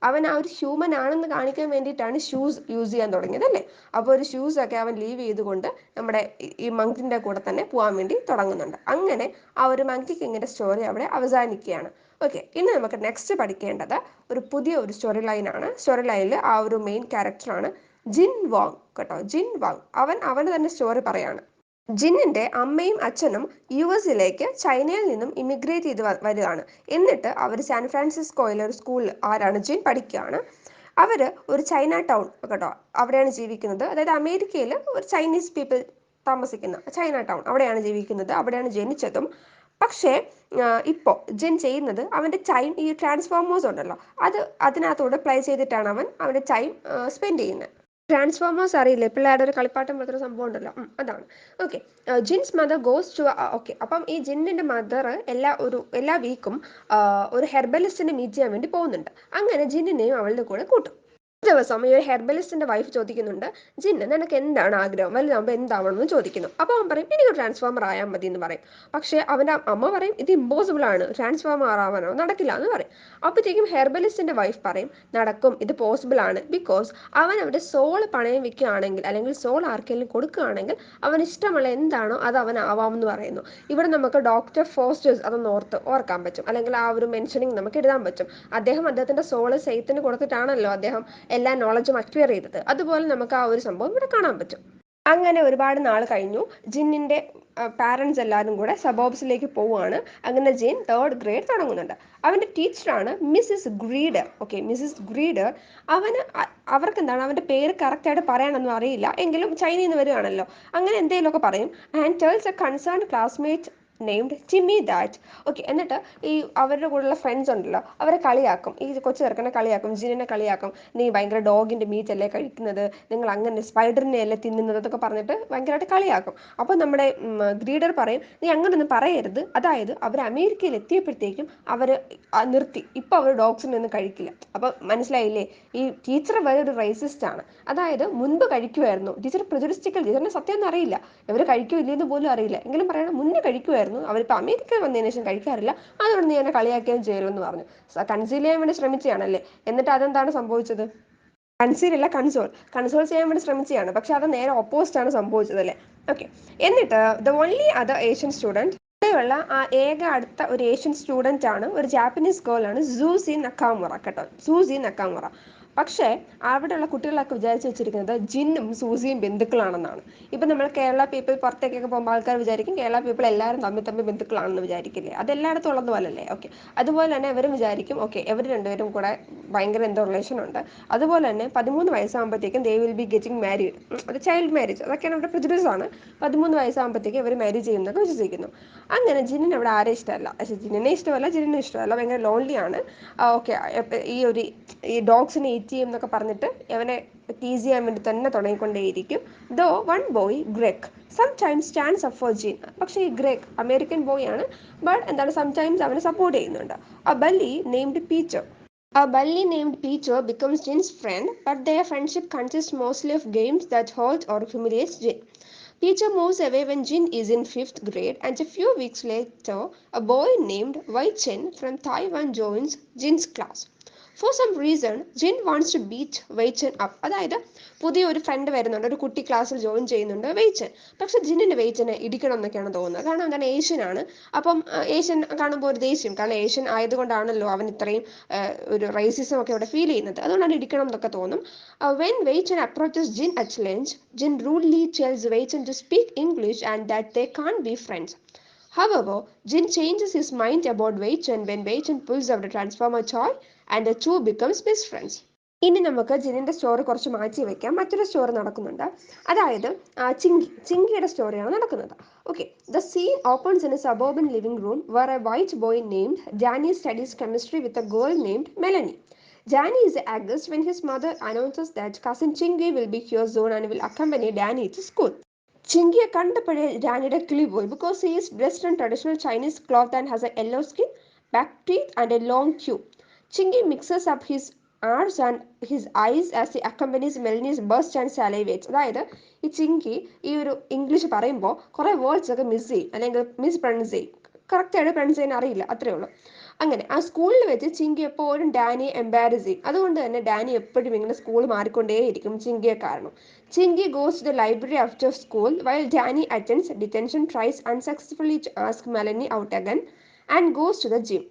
അവൻ ആ ഒരു ഹ്യൂമൻ ആണെന്ന് കാണിക്കാൻ വേണ്ടിയിട്ടാണ് ഷൂസ് യൂസ് ചെയ്യാൻ തുടങ്ങിയത് അല്ലേ. അപ്പോൾ ഒരു ഷൂസൊക്കെ അവൻ ലീവ് ചെയ്തുകൊണ്ട് നമ്മുടെ ഈ മങ്കിൻ്റെ കൂടെ തന്നെ പോകാൻ വേണ്ടി തുടങ്ങുന്നുണ്ട്. അങ്ങനെ ആ ഒരു മങ്കി കിങ്ങിൻ്റെ സ്റ്റോറി അവിടെ അവസാനിക്കുകയാണ്. ഓക്കെ, ഇനി നമുക്ക് നെക്സ്റ്റ് പഠിക്കേണ്ടത് ഒരു പുതിയ ഒരു സ്റ്റോറി ലൈനാണ്. സ്റ്റോറി ലൈനിൽ ആ ഒരു മെയിൻ ക്യാരക്ടറാണ് ജിൻ വാങ് കേട്ടോ. ജിൻ വാങ് അവന് തന്നെ സ്റ്റോറി പറയാണ്. ജിന്നിൻ്റെ അമ്മയും അച്ഛനും US ചൈനയിൽ നിന്നും ഇമിഗ്രേറ്റ് ചെയ്ത് വരികയാണ്. എന്നിട്ട് അവർ സാൻ ഫ്രാൻസിസ്കോയിലെ ഒരു സ്കൂളിൽ ആരാണ് ജിൻ പഠിക്കുകയാണ്. അവർ ഒരു ചൈന ടൗൺ കേട്ടോ അവിടെയാണ് ജീവിക്കുന്നത്. അതായത് അമേരിക്കയിൽ ഒരു ചൈനീസ് പീപ്പിൾ താമസിക്കുന്ന ചൈന ടൗൺ, അവിടെയാണ് ജീവിക്കുന്നത്. അവിടെയാണ് ജനിച്ചതും. പക്ഷേ ഇപ്പോൾ ജിൻ ചെയ്യുന്നത് അവൻ്റെ ടൈം ഈ ട്രാൻസ്ഫോമേഴ്സ് ഉണ്ടല്ലോ അതിനകത്തൂടെ പ്ലേ ചെയ്തിട്ടാണ് അവൻ്റെ ടൈം സ്പെൻഡ് ചെയ്യുന്നത്. ട്രാൻസ്ഫോമേഴ്സ് അറിയില്ലേ, പിള്ളേരുടെ ഒരു കളിപ്പാട്ടം പോലത്തെ സംഭവം ഉണ്ടല്ലോ, അതാണ്. Okay, Jin's mother goes to, okay, അപ്പം ഈ ജിന്നിൻ്റെ മദർ എല്ലാ വീക്കും ഒരു ഹെർബലിസ്റ്റിനെ മീറ്റ് ചെയ്യാൻ വേണ്ടി പോകുന്നുണ്ട്. അങ്ങനെ ജിന്നിനെയും അവളുടെ കൂടെ കൂട്ടും. ദിവസം ഈ ഒരു ഹെർബലിസ്റ്റിന്റെ വൈഫ് ചോദിക്കുന്നുണ്ട്, ജിന്ന് നിനക്ക് എന്താണ് ആഗ്രഹം, വലുതാകുമ്പോൾ എന്താവണമെന്ന് ചോദിക്കുന്നു. അപ്പോൾ അവൻ പറയും എനിക്ക് ട്രാൻസ്ഫോമർ ആയാൽ മതി എന്ന് പറയും. പക്ഷേ അവൻ്റെ അമ്മ പറയും ഇത് ഇമ്പോസിബിൾ ആണ്, ട്രാൻസ്ഫോമർ ആവാനോ നടക്കില്ല എന്ന് പറയും. അപ്പോഴത്തേക്കും ഹെർബലിസ്റ്റിന്റെ വൈഫ് പറയും നടക്കും, ഇത് പോസിബിൾ ആണ്, ബിക്കോസ് അവൻ അവൻ്റെ സോൾ പണയം വെക്കുകയാണെങ്കിൽ അല്ലെങ്കിൽ സോൾ ആർക്കെങ്കിലും കൊടുക്കുകയാണെങ്കിൽ അവൻ ഇഷ്ടമുള്ള എന്താണോ അത് അവൻ ആവാമെന്ന് പറയുന്നു. ഇവിടെ നമുക്ക് ഡോക്ടർ ഫോസ്റ്റേഴ്സ് അതൊന്ന് ഓർക്കാൻ പറ്റും, അല്ലെങ്കിൽ ആ ഒരു മെൻഷനിങ് നമുക്ക് എഴുതാൻ പറ്റും. അദ്ദേഹത്തിന്റെ സോള് സെയ്ത്തിന് കൊടുത്തിട്ടാണല്ലോ അദ്ദേഹം എല്ലാ നോളജും അക്വയർ ചെയ്തത്. അതുപോലെ നമുക്ക് ആ ഒരു സംഭവം ഇവിടെ കാണാൻ പറ്റും. അങ്ങനെ ഒരുപാട് നാൾ കഴിഞ്ഞു. ജിന്നിൻ്റെ പാരൻസ് എല്ലാവരും കൂടെ സബോബ്സിലേക്ക് പോവുകയാണ്. അങ്ങനെ ജിൻ 3rd ഗ്രേഡ് തുടങ്ങുന്നുണ്ട്. അവൻ്റെ ടീച്ചറാണ് മിസ്സിസ് ഗ്രീഡർ. ഓക്കെ, മിസ്സിസ് ഗ്രീഡർ അവർക്ക് എന്താണ് അവൻ്റെ പേര് കറക്റ്റായിട്ട് പറയാനൊന്നും അറിയില്ല, എങ്കിലും ചൈനയിൽ നിന്ന് വരികയാണല്ലോ, അങ്ങനെ എന്തെങ്കിലുമൊക്കെ പറയും. And tells A concern classmate named Timmy that. Okay, എന്നിട്ട് ഈ അവരുടെ കൂടെയുള്ള ഫ്രണ്ട്സ് ഉണ്ടല്ലോ അവരെ കളിയാക്കും, ഈ കൊച്ചു ചെറുക്കനെ കളിയാക്കും, ജിനിനെ കളിയാക്കും, നീ ഭയങ്കര ഡോഗിൻ്റെ മീറ്റ് അല്ലേ കഴിക്കുന്നത്, നിങ്ങൾ അങ്ങനെ സ്പൈഡറിനെ അല്ലേ തിന്നുന്നത് എന്നൊക്കെ പറഞ്ഞിട്ട് ഭയങ്കരമായിട്ട് കളിയാക്കും. അപ്പോൾ നമ്മുടെ ഗ്രീഡർ പറയും നീ അങ്ങനൊന്നും പറയരുത്, അതായത് അവർ അമേരിക്കയിൽ എത്തിയപ്പോഴത്തേക്കും അവർ നിർത്തി, ഇപ്പോൾ അവർ ഡോഗ്സിനൊന്നും കഴിക്കില്ല. അപ്പോൾ മനസ്സിലായില്ലേ, ഈ ടീച്ചർ വരെ ഒരു റേസിസ്റ്റ് ആണ്. അതായത് മുൻപ് കഴിക്കുമായിരുന്നു, ടീച്ചർ പ്രിജുഡിസ്റ്റിക്കൽ, ടീച്ചറിന് സത്യം ഒന്നും അറിയില്ല, ഇവർ കഴിക്കില്ലെന്ന് പോലും അറിയില്ല, എങ്കിലും പറയണം മുന്നേ കഴിക്കുമായിരുന്നു, അവരിപ്പോൾ അമേരിക്കയിൽ വന്നതിന് ശേഷം കഴിക്കാറില്ല, അതുകൊണ്ട് നീ എന്നെ കളിയാക്കുകയും ചെയ്യുമെന്ന് പറഞ്ഞു. കൺസീൽ ചെയ്യാൻ വേണ്ടി ശ്രമിക്കുകയാണല്ലേ. എന്നിട്ട് അതെന്താണ് സംഭവിച്ചത്? കൺസോൾ ചെയ്യാൻ വേണ്ടി ശ്രമിച്ചതാണ്, പക്ഷെ അത് നേരെ ഓപ്പോസിറ്റ് ആണ് സംഭവിച്ചത് അല്ലേ. ഓക്കെ, എന്നിട്ട് the only other Asian student, ഇവിടെയുള്ള ആ ഏക അടുത്ത ഒരു ഏഷ്യൻ സ്റ്റുഡൻ്റ് ആണ് ഒരു ജാപ്പനീസ് ഗേൾ ആണ്, സൂസി നക്കാമുറ കേട്ടോ, സൂസി നക്കാമുറ. പക്ഷേ അവിടെയുള്ള കുട്ടികളൊക്കെ വിചാരിച്ചു വെച്ചിരിക്കുന്നത് ജിന്നും സൂസിയും ബന്ധുക്കളാണെന്നാണ്. ഇപ്പം നമ്മൾ കേരള പീപ്പിൾ പുറത്തേക്കൊക്കെ പോകുമ്പോൾ ആൾക്കാർ വിചാരിക്കും കേരള പീപ്പിൾ എല്ലാവരും തമ്മിൽ ബന്ധുക്കളാണെന്ന് വിചാരിക്കില്ലേ, അതെല്ലായിടത്തും ഉള്ളതും അല്ലല്ലേ. ഓക്കെ, അതുപോലെ തന്നെ ഇവരും വിചാരിക്കും ഓക്കെ ഇവർ രണ്ടുപേരും കൂടെ ഭയങ്കര എന്തോ റിലേഷൻ ഉണ്ട്. അതുപോലെ തന്നെ 13 വയസ്സാകുമ്പോഴത്തേക്കും they will be getting married, അത് ചൈൽഡ് മാരേജ്, അതൊക്കെയാണ് അവരുടെ പ്രിജുഡിസ് ആണ്. 13 വയസ്സാകുമ്പോഴത്തേക്കും ഇവർ മാരേജ് ചെയ്യുന്നതൊക്കെ വിശ്വസിക്കുന്നു. അങ്ങനെ ജിന്നിന് അവിടെ ആരെ ഇഷ്ടമല്ല, പക്ഷേ ജിന്നിനെ ഇഷ്ടമല്ല, ജിന്നിനും ഇഷ്ടമല്ല, ഭയങ്കര ലോൺലി ആണ്. ഓക്കെ, ഈ ഡോഗ്സിനെ ഈറ്റ് ചെയ്യും എന്നൊക്കെ പറഞ്ഞിട്ട് അവനെ ടീസ് ചെയ്യാൻ വേണ്ടി തന്നെ തുടങ്ങിക്കൊണ്ടേയിരിക്കും. Though one boy Greg sometimes stands up for Jin. പക്ഷേ ഈ ഗ്രെഗ് അമേരിക്കൻ ബോയ് ആണ്, ബട്ട് എന്താണ് സംടൈംസ് അവനെ സപ്പോർട്ട് ചെയ്യുന്നുണ്ട്. A bully named Peter. A bully named Peter becomes Jin's friend, but their friendship consists mostly of games that hurt or humiliate Jin. Peter moves away when Jin is in 5th grade, and a few weeks later, a boy named Wei Chen from Taiwan joins Jin's class. For some reason Jin wants to beat Wei Chen up. അതായത് പുതിയൊരു front വരുന്നുണ്ട്, ഒരു കുട്ടി ക്ലാസ്സിൽ join ചെയ്യുന്നുണ്ട്, വെയ്ച്ചൻ. പക്ഷെ ജിന്നിന് വെയ്ച്ചനെ ഇടിക്കണം എന്നൊക്കെയാണ് തോന്നുന്നത്, കാരണം എന്താണ് ഏഷ്യനാണ്. അപ്പം ഏഷ്യൻ കാണുമ്പോൾ ഒരു ദേഷ്യം, കാരണം ഏഷ്യൻ ആയതുകൊണ്ടാണല്ലോ അവൻ ഇത്രയും ഒരു റേസിസം ഒക്കെ ഇവിടെ ഫീൽ ചെയ്യുന്നത്, അതുകൊണ്ടാണ് ഇടിക്കണം എന്നൊക്കെ തോന്നും. When Wei Chen approaches Jin at lunch, Jin rudely tells Wei Chen to speak English and that they can't be friends. However, Jin changes his mind about Wei Chen when Wei Chen pulls out a transformer toy and the two becomes best friends. ഇനി നമുക്ക് ജിനിന്റെ story കുറച്ച് മാറ്റി വെക്കാം, മറ്റൊരു story നടക്കുന്നുണ്ട്. അതായത് ചിങ്കിയുടെ സ്റ്റോറിയാണ് നടക്കുന്നത്. Okay, the scene opens in a suburban living room where a white boy named Danny studies chemistry with a girl named Melanie. Danny is aghast when his mother announces that cousin Chingy will be here soon and will accompany Danny to school. ചിങ്കിയെ കണ്ടപ്പോഴേ രാണിയുടെ കിളി പോയി, because he is dressed in traditional Chinese cloth and has a yellow skin, buck teeth and a long queue. Chin Kee mixes up his R's and his L's as he accompanies Melanie's bust and salivates. അതായത് ഈ ചിങ്കി ഈ ഒരു English പറയുമ്പോൾ കുറേ words ഒക്കെ miss ചെയ്യും, അല്ലെങ്കിൽ miss pronounce ചെയ്യും, കറക്റ്റായിട്ട് പ്രൊണൗൺസ് ചെയ്യാൻ അറിയില്ല, അത്രേ ഉള്ളൂ. അങ്ങനെ ആ സ്കൂളിൽ വെച്ച് ചിങ്കി എപ്പോഴും ഡാനിയെ എംബാരസ് ചെയ്യും. അതുകൊണ്ട് തന്നെ ഡാനി എപ്പോഴും ഇങ്ങനെ സ്കൂൾ മാറിക്കൊണ്ടേയിരിക്കും ചിങ്കിയെ കാരണം. Chingy goes to the library after school while Danny attends detention, tries unsuccessfully to ask Melanie out again, and goes to the gym.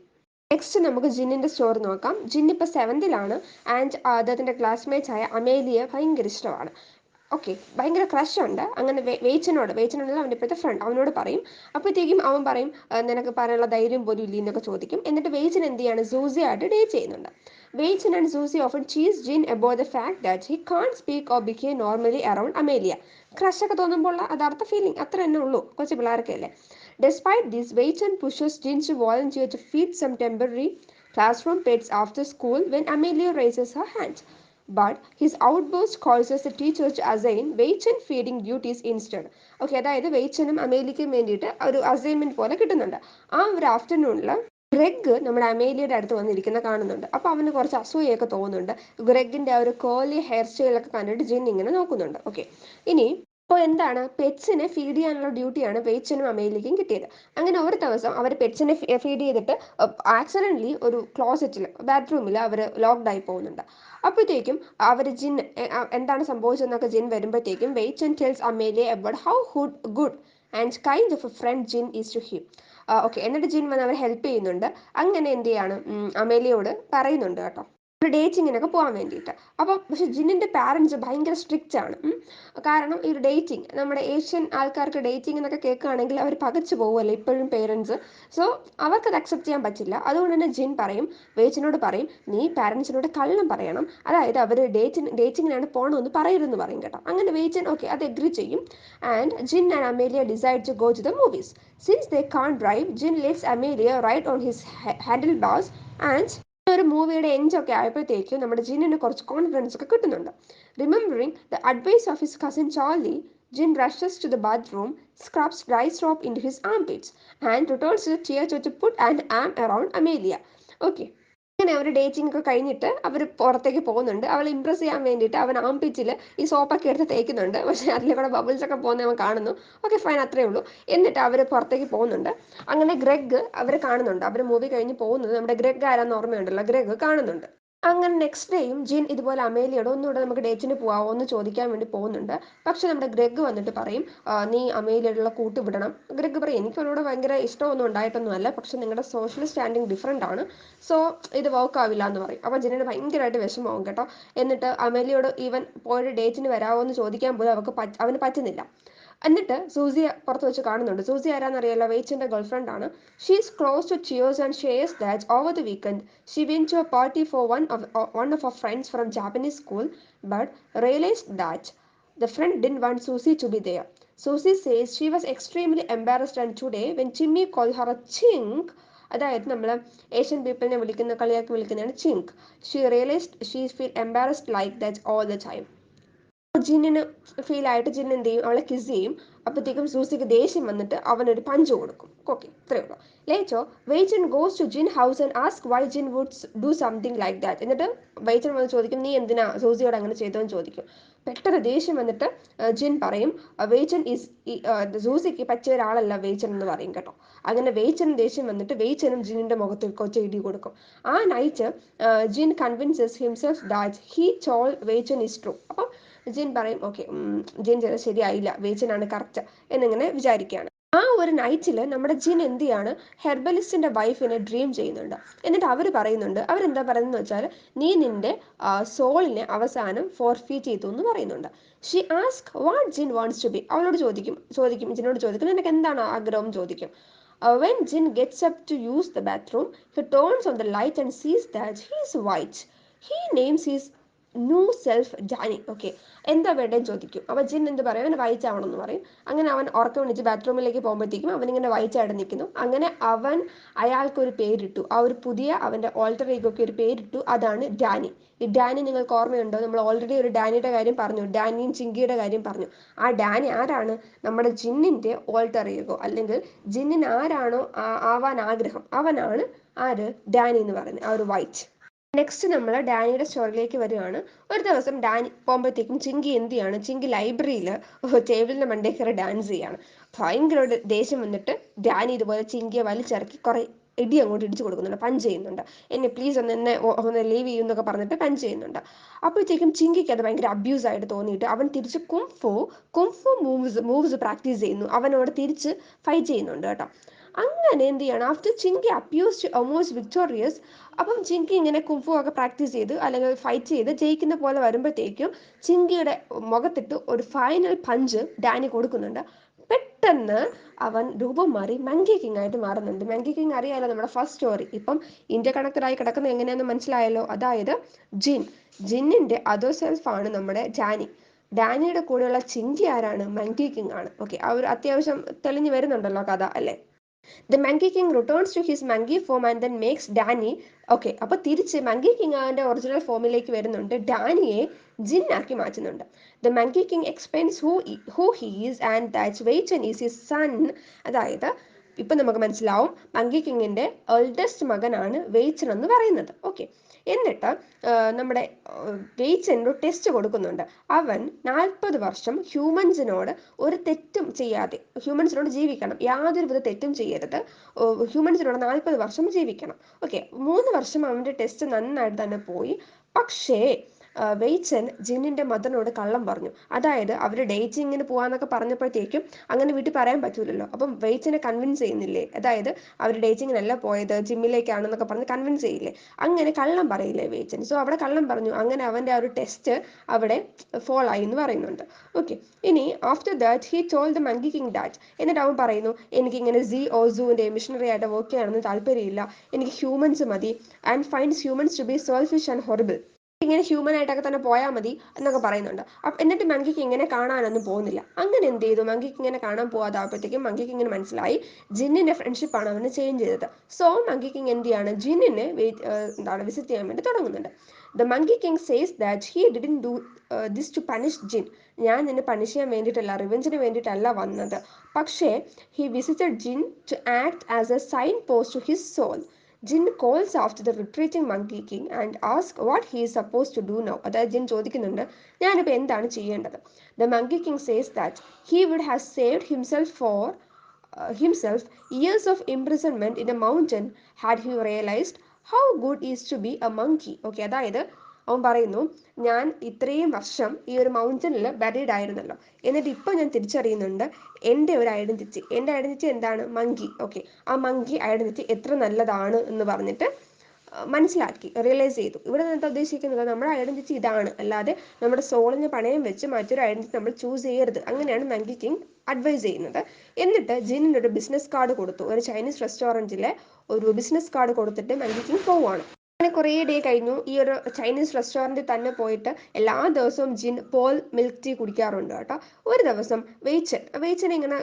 Next നമുക്ക് ജിന്നിൻ്റെ സ്റ്റോറി നോക്കാം. ജിൻ ഇപ്പോൾ 7th ആൻഡ് അദ്ദേഹത്തിൻ്റെ ക്ലാസ്മേറ്റ്സ് ആയ അമേലിയെ ഭയങ്കര ഇഷ്ടമാണ്. ഓക്കെ, ഭയങ്കര ക്രഷ് ഉണ്ട്. അങ്ങനെ വേച്ചനുണ്ടല്ലോ അവൻ്റെ ഇപ്പോഴത്തെ ഫ്രണ്ട്, അവനോട് പറയും. അപ്പോഴത്തേക്കും അവൻ പറയും നിനക്ക് പറയാനുള്ള ധൈര്യം പോലും ഇല്ല എന്നൊക്കെ ചോദിക്കും. എന്നിട്ട് വേച്ചൻ എന്ത് ചെയ്യാണ്, സൂസിയായിട്ട് ഡേറ്റ് ചെയ്യുന്നുണ്ട്. Weitchen and Susie often tease Jin about the fact that he can't speak or behave normally around Amelia. ക്രഷൊക്കെ തോന്നുമ്പോൾ യഥാർത്ഥ ഫീലിംഗ് അത്ര തന്നെ ഉള്ളൂ, കൊച്ചു പിള്ളേരൊക്കെ അല്ലേ. Despite this, Wei Chen pushes Jin to volunteer to feed some temporary classroom pets after school when Amelia raises her hand. But his outburst causes the teacher to assign Wei Chen feeding duties instead. Okay, അതായത് വെയ്ച്ചനും അമേലിക്കും വേണ്ടിയിട്ട് ഒരു assignment പോലെ കിട്ടുന്നുണ്ട്. ആ ഒരു ആഫ്റ്റർനൂണിൽ Greg നമ്മുടെ അമേലിയുടെ അടുത്ത് വന്നിരിക്കുന്ന കാണുന്നുണ്ട്. അപ്പോൾ അവന് കുറച്ച് അസൂയൊക്കെ തോന്നുന്നുണ്ട്. ഗ്രെഗിന്റെ ആ ഒരു കേർലി ഹെയർ സ്റ്റൈലൊക്കെ കണ്ടിട്ട് ജിൻ ഇങ്ങനെ നോക്കുന്നുണ്ട്. ഓക്കെ, ഇനി അപ്പോൾ എന്താണ്, പെറ്റ്സിനെ ഫീഡ് ചെയ്യാനുള്ള ഡ്യൂട്ടിയാണ് വെയ്ച്ചനും അമേലിക്കും കിട്ടിയത്. അങ്ങനെ ഒരു ദിവസം അവർ പെറ്റ്സിനെ ഫീഡ് ചെയ്തിട്ട് ആക്സിഡൻ്റലി ഒരു ക്ലോസറ്റിൽ ബാത്റൂമിൽ അവർ ലോക്ക്ഡ് ആയി പോകുന്നുണ്ട്. അപ്പോഴത്തേക്കും അവർ ജിൻ എന്താണ് സംഭവിച്ചതെന്നൊക്കെ ജിൻ വരുമ്പോഴത്തേക്കും Wei Chen tells Amelia about how good and kind of a friend Jin is to him. Okay, എന്നിട്ട് ജിൻ വന്ന് അവർ ഹെൽപ്പ് ചെയ്യുന്നുണ്ട്. അങ്ങനെ എന്ത് ചെയ്യാണ്, അമേലിയോട് പറയുന്നുണ്ട് കേട്ടോ ഒരു ഡേറ്റിങ്ങിനൊക്കെ പോകാൻ വേണ്ടിയിട്ട്. അപ്പം പക്ഷെ ജിന്നിൻ്റെ പാരൻസ് ഭയങ്കര സ്ട്രിക്റ്റ് ആണ്. കാരണം ഈ ഒരു ഡേറ്റിംഗ്, നമ്മുടെ ഏഷ്യൻ ആൾക്കാർക്ക് ഡേറ്റിംഗ് എന്നൊക്കെ കേൾക്കുകയാണെങ്കിൽ അവർ പകച്ചു പോകുമല്ലോ ഇപ്പോഴും പേരൻസ്. സോ അവർക്കത് അക്സെപ്റ്റ് ചെയ്യാൻ പറ്റില്ല. അതുകൊണ്ട് തന്നെ ജിൻ പറയും, വേച്ചിനോട് പറയും, നീ പാരൻസിനോട് കള്ളം പറയണം, അതായത് അവർ ഡേറ്റിങ്ങിനാണ് പോകണമെന്ന് പറയരുതെന്ന് പറയും കേട്ടോ. അങ്ങനെ വേച്ചൻ ഓക്കെ അത് എഗ്രി ചെയ്യും. And Jin and Amelia decide to go to the movies. Since they can't drive, Jin lets Amelia ride on his handlebars. And ഒരു മൂവിയുടെ എൻഡൊക്കെ ആയപ്പോഴത്തേക്കും നമ്മുടെ ജിന്നിന് കുറച്ച് കോൺഫിഡൻസ് ഒക്കെ കിട്ടുന്നുണ്ട്. Remembering the advice of his cousin Charlie, Jin rushes to the bathroom, scrubs dry soap into his armpits, and returns to the chair to put an arm around Amelia. Okay. അങ്ങനെ അവർ dating ഒക്കെ കഴിഞ്ഞിട്ട് അവർ പുറത്തേക്ക് പോകുന്നുണ്ട്. അവളെ impress ചെയ്യാൻ വേണ്ടിയിട്ട് അവൻ ആംപിച്ചിൽ ഈ സോപ്പൊക്കെ എടുത്ത് തേക്കുന്നുണ്ട്. പക്ഷേ അതിൽ കൂടെ ബബിൾസ് ഒക്കെ പോകുന്ന അവൻ കാണുന്നു. ഓക്കെ ഫൈൻ, അത്രേ ഉള്ളൂ. എന്നിട്ട് അവർ പുറത്തേക്ക് പോകുന്നുണ്ട്. അങ്ങനെ ഗ്രെഗ് അവർ കാണുന്നുണ്ട്. അവർ മൂവി കഴിഞ്ഞ് പോകുന്നത് നമ്മുടെ ഗ്രെഗ് ആരാന്ന് ഓർമ്മയുണ്ടല്ലോ, ഗ്രെഗ് കാണുന്നുണ്ട്. അങ്ങനെ നെക്സ്റ്റ് ഡേയും ജിൻ ഇതുപോലെ അമേലിയോട് ഒന്നുകൂടെ നമുക്ക് ഡേറ്റിന് പോകാമോ എന്ന് ചോദിക്കാൻ വേണ്ടി പോകുന്നുണ്ട്. പക്ഷെ നമ്മുടെ ഗ്രെഗ് വന്നിട്ട് പറയും, നീ അമേലിയോടുള്ള കൂട്ട് വിടണം. ഗ്രെഗ് പറയും, എനിക്ക് അവളോട് ഭയങ്കര ഇഷ്ടമൊന്നും ഉണ്ടായിട്ടൊന്നുമല്ല, പക്ഷെ നിങ്ങളുടെ സോഷ്യൽ സ്റ്റാൻഡിങ് ഡിഫറെൻ്റ് ആണ്, സോ ഇത് വർക്ക് ആവില്ല എന്ന് പറയും. അപ്പോൾ ജിന്നിന് ഭയങ്കരമായിട്ട് വിഷമമാവും കേട്ടോ. എന്നിട്ട് അമേലിയോട് ഈവൻ പോയിട്ട് ഡേറ്റിന് വരാമോ എന്ന് ചോദിക്കാൻ പോലും അവന് പറ്റുന്നില്ല. എന്നിട്ട് സൂസി പുറത്ത് വെച്ച് കാണുന്നുണ്ട്. സൂസി ആരാന്നറിയാലോ, വെയ്ച്ചിന്റെ ഗേൾഫ്രണ്ട് ആണ്. She is close to tears and shares that over the weekend she went to a party for one of her friends from Japanese school, but realized that the friend didn't want Susie to be there. Susie says she was extremely embarrassed, and today when Jimmy called her a chink, അതായത് നമ്മൾ Asian പീപ്പിളിനെ കളിയാക്കി വിളിക്കുന്നതാണ് chink, she realized she feel embarrassed like that all the time. ജിന്നിന് feel ആയിട്ട് Jin എന്ത് ചെയ്യും, അവളെ കിസ് ചെയ്യും. അപ്പോഴത്തേക്കും സൂസിക്ക് ദേഷ്യം വന്നിട്ട് അവനൊരു പഞ്ച് കൊടുക്കും. ഓക്കെ, ഇത്രയേ ഉള്ളൂ. Later Wei Chen goes to Jin house and ask why Jin would do something like that. എന്നിട്ട് വെയ്ച്ചൻ വന്ന് ചോദിക്കും, നീ എന്തിനാ സൂസിയോട് അങ്ങനെ ചെയ്തതെന്ന് ചോദിക്കും. പെട്ടെന്ന് ദേഷ്യം വന്നിട്ട് ജിൻ പറയും, വെയ്ച്ചൻ ഈസ് സൂസിക്ക് പറ്റിയ ഒരാളല്ല വെയ്ച്ചൻ എന്ന് പറയും കേട്ടോ. അങ്ങനെ വെയ്ച്ചനും ദേഷ്യം വന്നിട്ട് വെയ്ച്ചനും ജിന്നിന്റെ മുഖത്തിൽ കൊച്ച ഇടി കൊടുക്കും. ആ night Jin convinces himself that he told Wei Chen is true. അപ്പം ജിൻ പറയും, ഓക്കെ ജിൻ ചെയ്തത് ശരിയായില്ല, വേച്ചനാണ് കറക്റ്റ് എന്നിങ്ങനെ വിചാരിക്കുകയാണ്. ആ ഒരു നൈറ്റിൽ നമ്മുടെ ജിൻ എന്ത് ചെയ്യാണ്, ഹെർബലിസ്റ്റിന്റെ വൈഫിനെ ഡ്രീം ചെയ്യുന്നുണ്ട്. എന്നിട്ട് അവർ പറയുന്നുണ്ട്, അവരെന്താ പറയുന്നത് വെച്ചാൽ, നീ നിന്റെ സോളിനെ അവസാനം ഫോർഫീറ്റ് ചെയ്തു എന്ന് പറയുന്നുണ്ട്. She ask what Jin wants to be. അവളോട് ചോദിക്കും ജിന്നോട് ചോദിക്കും, നിനക്ക് എന്താണ് ആഗ്രഹം ചോദിക്കും. When Jin gets up to use the bathroom, he turns on the light and sees that he is white. He names his new self Johnny. Okay, എന്താ വേണ്ടതെന്ന് ചോദിക്കും. അപ്പോൾ ജിൻ എന്ത് പറയും, അവന് വായിച്ചാവണം എന്ന് പറയും. അങ്ങനെ അവൻ ഉറക്കം വിളിച്ച് ബാത്റൂമിലേക്ക് പോകുമ്പോഴത്തേക്കും അവനിങ്ങനെ വായിച്ചായിട്ട് നിൽക്കുന്നു. അങ്ങനെ അവൻ അയാൾക്കൊരു പേരിട്ടു. ആ ഒരു പുതിയ അവൻ്റെ ഓൾട്ടർ ഈഗോയ്ക്ക് ഒരു പേരിട്ടു, അതാണ് ഡാനി. ഈ ഡാനി നിങ്ങൾക്ക് ഓർമ്മയുണ്ടോ, നമ്മൾ ഓൾറെഡി ഒരു ഡാനിയുടെ കാര്യം പറഞ്ഞു, ഡാനിയും ചിങ്കിയുടെ കാര്യം പറഞ്ഞു. ആ ഡാനി ആരാണ്, നമ്മുടെ ജിന്നിൻ്റെ ഓൾട്ടർ ഈഗോ, അല്ലെങ്കിൽ ജിന്നിന് ആരാണോ ആവാൻ ആഗ്രഹം, അവനാണ് ആര്, ഡാനി എന്ന് പറയുന്നത്, ആ ഒരു വൈറ്റ്. നെക്സ്റ്റ് നമ്മൾ ഡാനിയുടെ സ്റ്റോറിയിലേക്ക് വരികയാണ്. ഒരു ദിവസം ഡാനി പോകുമ്പോഴത്തേക്കും ചിങ്കി എന്ത് ചെയ്യാണ്, ചിങ്കി ലൈബ്രറിയിൽ ടേബിളിൻ്റെ മണ്ടേ കയറി ഡാൻസ് ചെയ്യാണ്. ഭയങ്കര ദേഷ്യം വന്നിട്ട് ഡാനി ഇതുപോലെ ചിങ്കിയെ വലിച്ചിറക്കി കുറേ ഇടി അങ്ങോട്ട് ഇടിച്ചു കൊടുക്കുന്നുണ്ട്, പഞ്ച് ചെയ്യുന്നുണ്ട്. എന്നെ പ്ലീസ് ഒന്ന് ലീവ് ചെയ്യുന്നൊക്കെ പറഞ്ഞിട്ട് പഞ്ച് ചെയ്യുന്നുണ്ട്. അപ്പോഴത്തേക്കും ചിങ്കിക്ക് അത് ഭയങ്കര അബ്യൂസ് ആയിട്ട് തോന്നിയിട്ട് അവൻ തിരിച്ച് കുംഫു മൂവ്സ് പ്രാക്ടീസ് ചെയ്യുന്നു. അവനോട് തിരിച്ച് ഫൈറ്റ് ചെയ്യുന്നുണ്ട് കേട്ടോ. അങ്ങനെ എന്ത് ചെയ്യണം, ആഫ്റ്റർ ചിങ്കി അപ്യൂസ് ടു ഓൾമോസ്റ്റ് വിക്ടോറിയസ്, അപ്പം ചിങ്കി ഇങ്ങനെ കുംഫു ഒക്കെ പ്രാക്ടീസ് ചെയ്ത് അല്ലെങ്കിൽ ഫൈറ്റ് ചെയ്ത് ജയിക്കുന്ന പോലെ വരുമ്പോഴത്തേക്കും ചിങ്കിയുടെ മുഖത്തിട്ട് ഒരു ഫൈനൽ പഞ്ച് ഡാനി കൊടുക്കുന്നുണ്ട്. പെട്ടെന്ന് അവൻ രൂപം മാറി മങ്കി കിങ് ആയിട്ട് മാറുന്നുണ്ട്. മങ്കി കിങ് അറിയാലോ, നമ്മുടെ ഫസ്റ്റ് സ്റ്റോറി. ഇപ്പം ഇന്ത്യ കണക്റ്റഡായി കിടക്കുന്നത് എങ്ങനെയാണെന്ന് മനസ്സിലായല്ലോ. അതായത് ജിന്നിന്റെ അതർ സെൽഫാണ് നമ്മുടെ ജാനി. ഡാനിയുടെ കൂടെയുള്ള ചിങ്കി ആരാണ്? മങ്കി കിങ് ആണ്. ഓക്കെ, ആ ഒരു അത്യാവശ്യം തെളിഞ്ഞു വരുന്നുണ്ടല്ലോ കഥ അല്ലേ. The monkey king returns to his monkey form and then makes Danny. Okay, അപ്പൊ തിരിച്ച് മങ്കി കിങ് അവന്റെ ഒറിജിനൽ ഫോമിലേക്ക് വരുന്നുണ്ട്, ഡാനിയെ ജിൻ ആക്കി മാറ്റുന്നുണ്ട്. The monkey king explains who he is and that Wei Chen is his son. അതായത് ഇപ്പൊ നമുക്ക് മനസ്സിലാവും മങ്കി കിങ്ങിന്റെ എൾഡസ്റ്റ് മകനാണ് വെയ്ച്ചൻ എന്ന് പറയുന്നത്. ഓക്കെ, എന്നിട്ട് നമ്മുടെ വെയ്ച്ചൻ ഒരു ടെസ്റ്റ് കൊടുക്കുന്നുണ്ട്. അവൻ 40 വർഷം ഹ്യൂമൻസിനോട് ഒരു തെറ്റും ചെയ്യാതെ ഹ്യൂമൻസിനോട് ജീവിക്കണം, യാതൊരുവിധ തെറ്റും ചെയ്യരുത്, ഹ്യൂമൻസിനോട് 40 വർഷം ജീവിക്കണം. ഓക്കെ, 3 വർഷം അവന്റെ ടെസ്റ്റ് നന്നായിട്ട് തന്നെ പോയി. പക്ഷേ വെയ്ച്ചൻ ജിന്നിന്റെ മദറിനോട് കള്ളം പറഞ്ഞു. അതായത് അവർ ഡേറ്റിങ്ങിന് പോവാന്നൊക്കെ പറഞ്ഞപ്പോഴത്തേക്കും അങ്ങനെ വീട്ടിൽ പറയാൻ പറ്റൂലല്ലോ. അപ്പം വെയ്ച്ചനെ കൺവിൻസ് ചെയ്യുന്നില്ലേ, അതായത് അവർ ഡേറ്റിങ്ങിനല്ല പോയത് ജിമ്മിലേക്കാണെന്നൊക്കെ പറഞ്ഞ് കൺവിൻസ് ചെയ്യില്ലേ, അങ്ങനെ കള്ളം പറയില്ലേ വെയ്ച്ചൻ. സോ അവിടെ കള്ളം പറഞ്ഞു, അങ്ങനെ അവന്റെ ആ ഒരു ടെസ്റ്റ് അവിടെ ഫോൾ ആയി എന്ന് പറയുന്നുണ്ട്. ഓക്കെ, ഇനി after that he told the monkey king that. എന്നിട്ട് അവൻ പറയുന്നു, എനിക്കിങ്ങനെ സൂവിന്റെ മിഷണറി ആയിട്ട് വർക്ക് ചെയ്യാനൊന്നും താല്പര്യമില്ല, എനിക്ക് ഹ്യൂമൻസ് മതി, and finds humans to be selfish and horrible. ഇങ്ങനെ ഹ്യൂമൻ ആയിട്ടൊക്കെ തന്നെ പോയാൽ മതി എന്നൊക്കെ പറയുന്നുണ്ട്. എന്നിട്ട് മങ്കിക്ക് ഇങ്ങനെ കാണാനൊന്നും പോകുന്നില്ല. അങ്ങനെ എന്ത് ചെയ്തു, മങ്കിക്ക് ഇങ്ങനെ കാണാൻ പോകാതായപ്പോഴത്തേക്കും മങ്കിക്ക് ഇങ്ങനെ മനസ്സിലായി ജിന്നിന്റെ ഫ്രണ്ട്ഷിപ്പാണ് അവന് ചേഞ്ച് ചെയ്തത്. സോ മങ്കി കിങ് എന്ത് ചെയ്യാണ്, ജിന്നിനെ എന്താണ് വിസിറ്റ് ചെയ്യാൻ വേണ്ടി തുടങ്ങുന്നുണ്ട്. The monkey king says that he didn't do this to punish Jin. ഞാൻ നിന്നെ പണിഷ് ചെയ്യാൻ വേണ്ടിയിട്ടല്ല, റിവെഞ്ചിന് വേണ്ടിയിട്ടല്ല വന്നത്, പക്ഷേ he visited Jin to act as a signpost to his soul. Jin calls after the retreating monkey king and ask what he is suppose to do now. അതായത് Jin ചോദിക്കുന്നുണ്ട്, ഞാനിപ്പോൾ എന്താണ് ചെയ്യേണ്ടത്. The monkey king says that he would have saved himself four himself years of imprisonment in a mountain had he realized how good is to be a monkey. Okay, അതായത് അവൻ പറയുന്നു, ഞാൻ ഇത്രയും വർഷം ഈ ഒരു മൗണ്ടനിൽ ബരീഡ് ആയിരുന്നല്ലോ, എന്നിട്ട് ഇപ്പം ഞാൻ തിരിച്ചറിയുന്നുണ്ട് എൻ്റെ ഒരു ഐഡന്റിറ്റി. എൻ്റെ ഐഡന്റിറ്റി എന്താണ്? മങ്കി. ഓക്കെ, ആ മങ്കി ഐഡന്റിറ്റി എത്ര നല്ലതാണ് എന്ന് പറഞ്ഞിട്ട് മനസ്സിലാക്കി, റിയലൈസ് ചെയ്തു. ഇവിടെ എന്താ ഉദ്ദേശിക്കുന്നത്, നമ്മുടെ ഐഡന്റിറ്റി ഇതാണ്, അല്ലാതെ നമ്മുടെ സോളിന് പണയം വെച്ച് മറ്റൊരു ഐഡന്റിറ്റി നമ്മൾ ചൂസ് ചെയ്യരുത്. അങ്ങനെയാണ് മങ്കി കിങ് അഡ്വൈസ് ചെയ്യുന്നത്. എന്നിട്ട് ജിന്നിന് ഒരു ബിസിനസ് കാർഡ് കൊടുത്തു, ഒരു ചൈനീസ് റെസ്റ്റോറൻറ്റിലെ ഒരു ബിസിനസ് കാർഡ് കൊടുത്തിട്ട് മങ്കി കിങ് പോവുകയാണ്. അങ്ങനെ കുറേ ഡേ കഴിഞ്ഞു. ഈ ഒരു ചൈനീസ് റെസ്റ്റോറൻറ്റിൽ തന്നെ പോയിട്ട് എല്ലാ ദിവസവും ജിൻ പോൾ മിൽക്ക് ടീ കുടിക്കാറുണ്ട് കേട്ടോ. ഒരു ദിവസം വെയ്ച്ചനെ ഇങ്ങനെ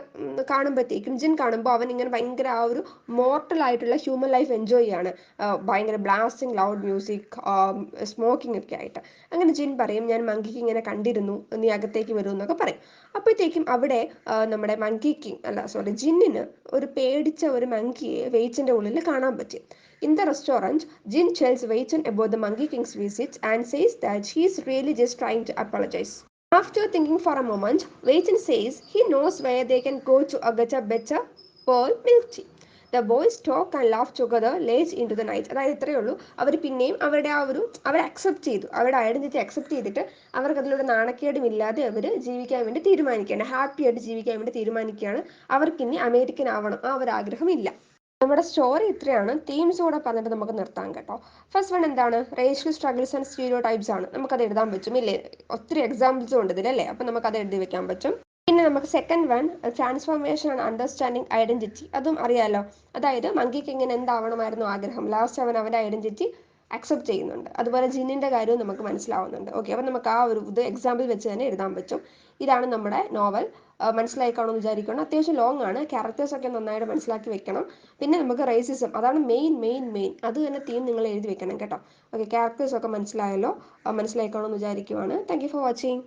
കാണുമ്പോഴത്തേക്കും, ജിൻ കാണുമ്പോൾ അവൻ ഇങ്ങനെ ഭയങ്കര ആ ഒരു മോർട്ടൽ ആയിട്ടുള്ള ഹ്യൂമൻ ലൈഫ് എൻജോയ് ചെയ്യാണ്, ഭയങ്കര ബ്ലാസ്റ്റിംഗ് ലൗഡ് മ്യൂസിക്, സ്മോക്കിംഗ് ഒക്കെ ആയിട്ട്. അങ്ങനെ ജിൻ പറയും, ഞാൻ മങ്കിക്ക് ഇങ്ങനെ കണ്ടിരുന്നു, നീ അകത്തേക്ക് വരും എന്നൊക്കെ പറയും. അപ്പോഴത്തേക്കും അവിടെ നമ്മുടെ മങ്കി കിങ് അല്ല സോറി ജിന്നിന് ഒരു പേടിച്ച ഒരു മങ്കിയെ വെയ്ച്ചിൻ്റെ ഉള്ളിൽ കാണാൻ പറ്റി. In the restaurant, Jin tells Weichen about the Monkey King's visit and says that he is really just trying to apologize. After thinking for a moment, Weichen says he knows where they can go to get a better pearl milk tea. The boys talk and laugh together late into the night. അതായത് ഇത്രയേ ഉള്ളൂ. അവർ പിന്നെയും അവരുടെ ആ ഒരു അവർ accept ചെയ്തു, അവരുടെ identity accept ചെയ്തിട്ട് അവർക്ക് അതിലൂടെ നാണക്കേടും ഇല്ലാതെ അവർ ജീവിക്കാൻ വേണ്ടി തീരുമാനിക്കുകയാണ്, ഹാപ്പി ആയിട്ട് ജീവിക്കാൻ വേണ്ടി തീരുമാനിക്കുകയാണ്. അവർക്കിനി അമേരിക്കൻ ആവണം ആ ഒരു ആഗ്രഹമില്ല. നമ്മുടെ സ്റ്റോറി ഇത്രയാണ്. തീംസ് കൂടെ പറഞ്ഞിട്ട് നമുക്ക് നിർത്താം കേട്ടോ. ഫസ്റ്റ് വൺ എന്താണ്, racial struggles and stereo types ആണ്. നമുക്കത് എഴുതാൻ പറ്റും ഇല്ലേ, ഒത്തിരി എക്സാമ്പിൾസും ഉണ്ട് ഇതിലല്ലേ, അപ്പം നമുക്കത് എഴുതി വെക്കാൻ പറ്റും. പിന്നെ നമുക്ക് second one transformation and understanding identity, അതും അറിയാലോ. അതായത് മങ്കിക്ക് ഇങ്ങനെ എന്താവണമായിരുന്നു ആഗ്രഹം, ലാസ്റ്റ് അവൻ അവൻ്റെ ഐഡന്റിറ്റി അക്സെപ്റ്റ് ചെയ്യുന്നുണ്ട്. അതുപോലെ ജിന്നിൻ്റെ കാര്യവും നമുക്ക് മനസ്സിലാവുന്നുണ്ട്. ഓക്കെ, അപ്പം നമുക്ക് ആ ഒരു ഇത് എക്സാമ്പിൾ വെച്ച് തന്നെ എഴുതാൻ പറ്റും. ഇതാണ് നമ്മുടെ നോവൽ. മനസ്സിലായി കാണുമെന്ന് വിചാരിക്കണം. അത്യാവശ്യം ലോങ് ആണ്, ക്യാരക്ടേഴ്സ് ഒക്കെ നന്നായിട്ട് മനസ്സിലാക്കി വെക്കണം. പിന്നെ നമുക്ക് റേസിസം, അതാണ് മെയിൻ അത് തന്നെ തീം നിങ്ങൾ എഴുതി വെക്കണം കേട്ടോ. ഓക്കെ, ക്യാരക്ടേഴ്സ് ഒക്കെ മനസ്സിലായല്ലോ, മനസ്സിലായി കാണുമെന്ന് വിചാരിക്കുവാണ്. Thank you for watching.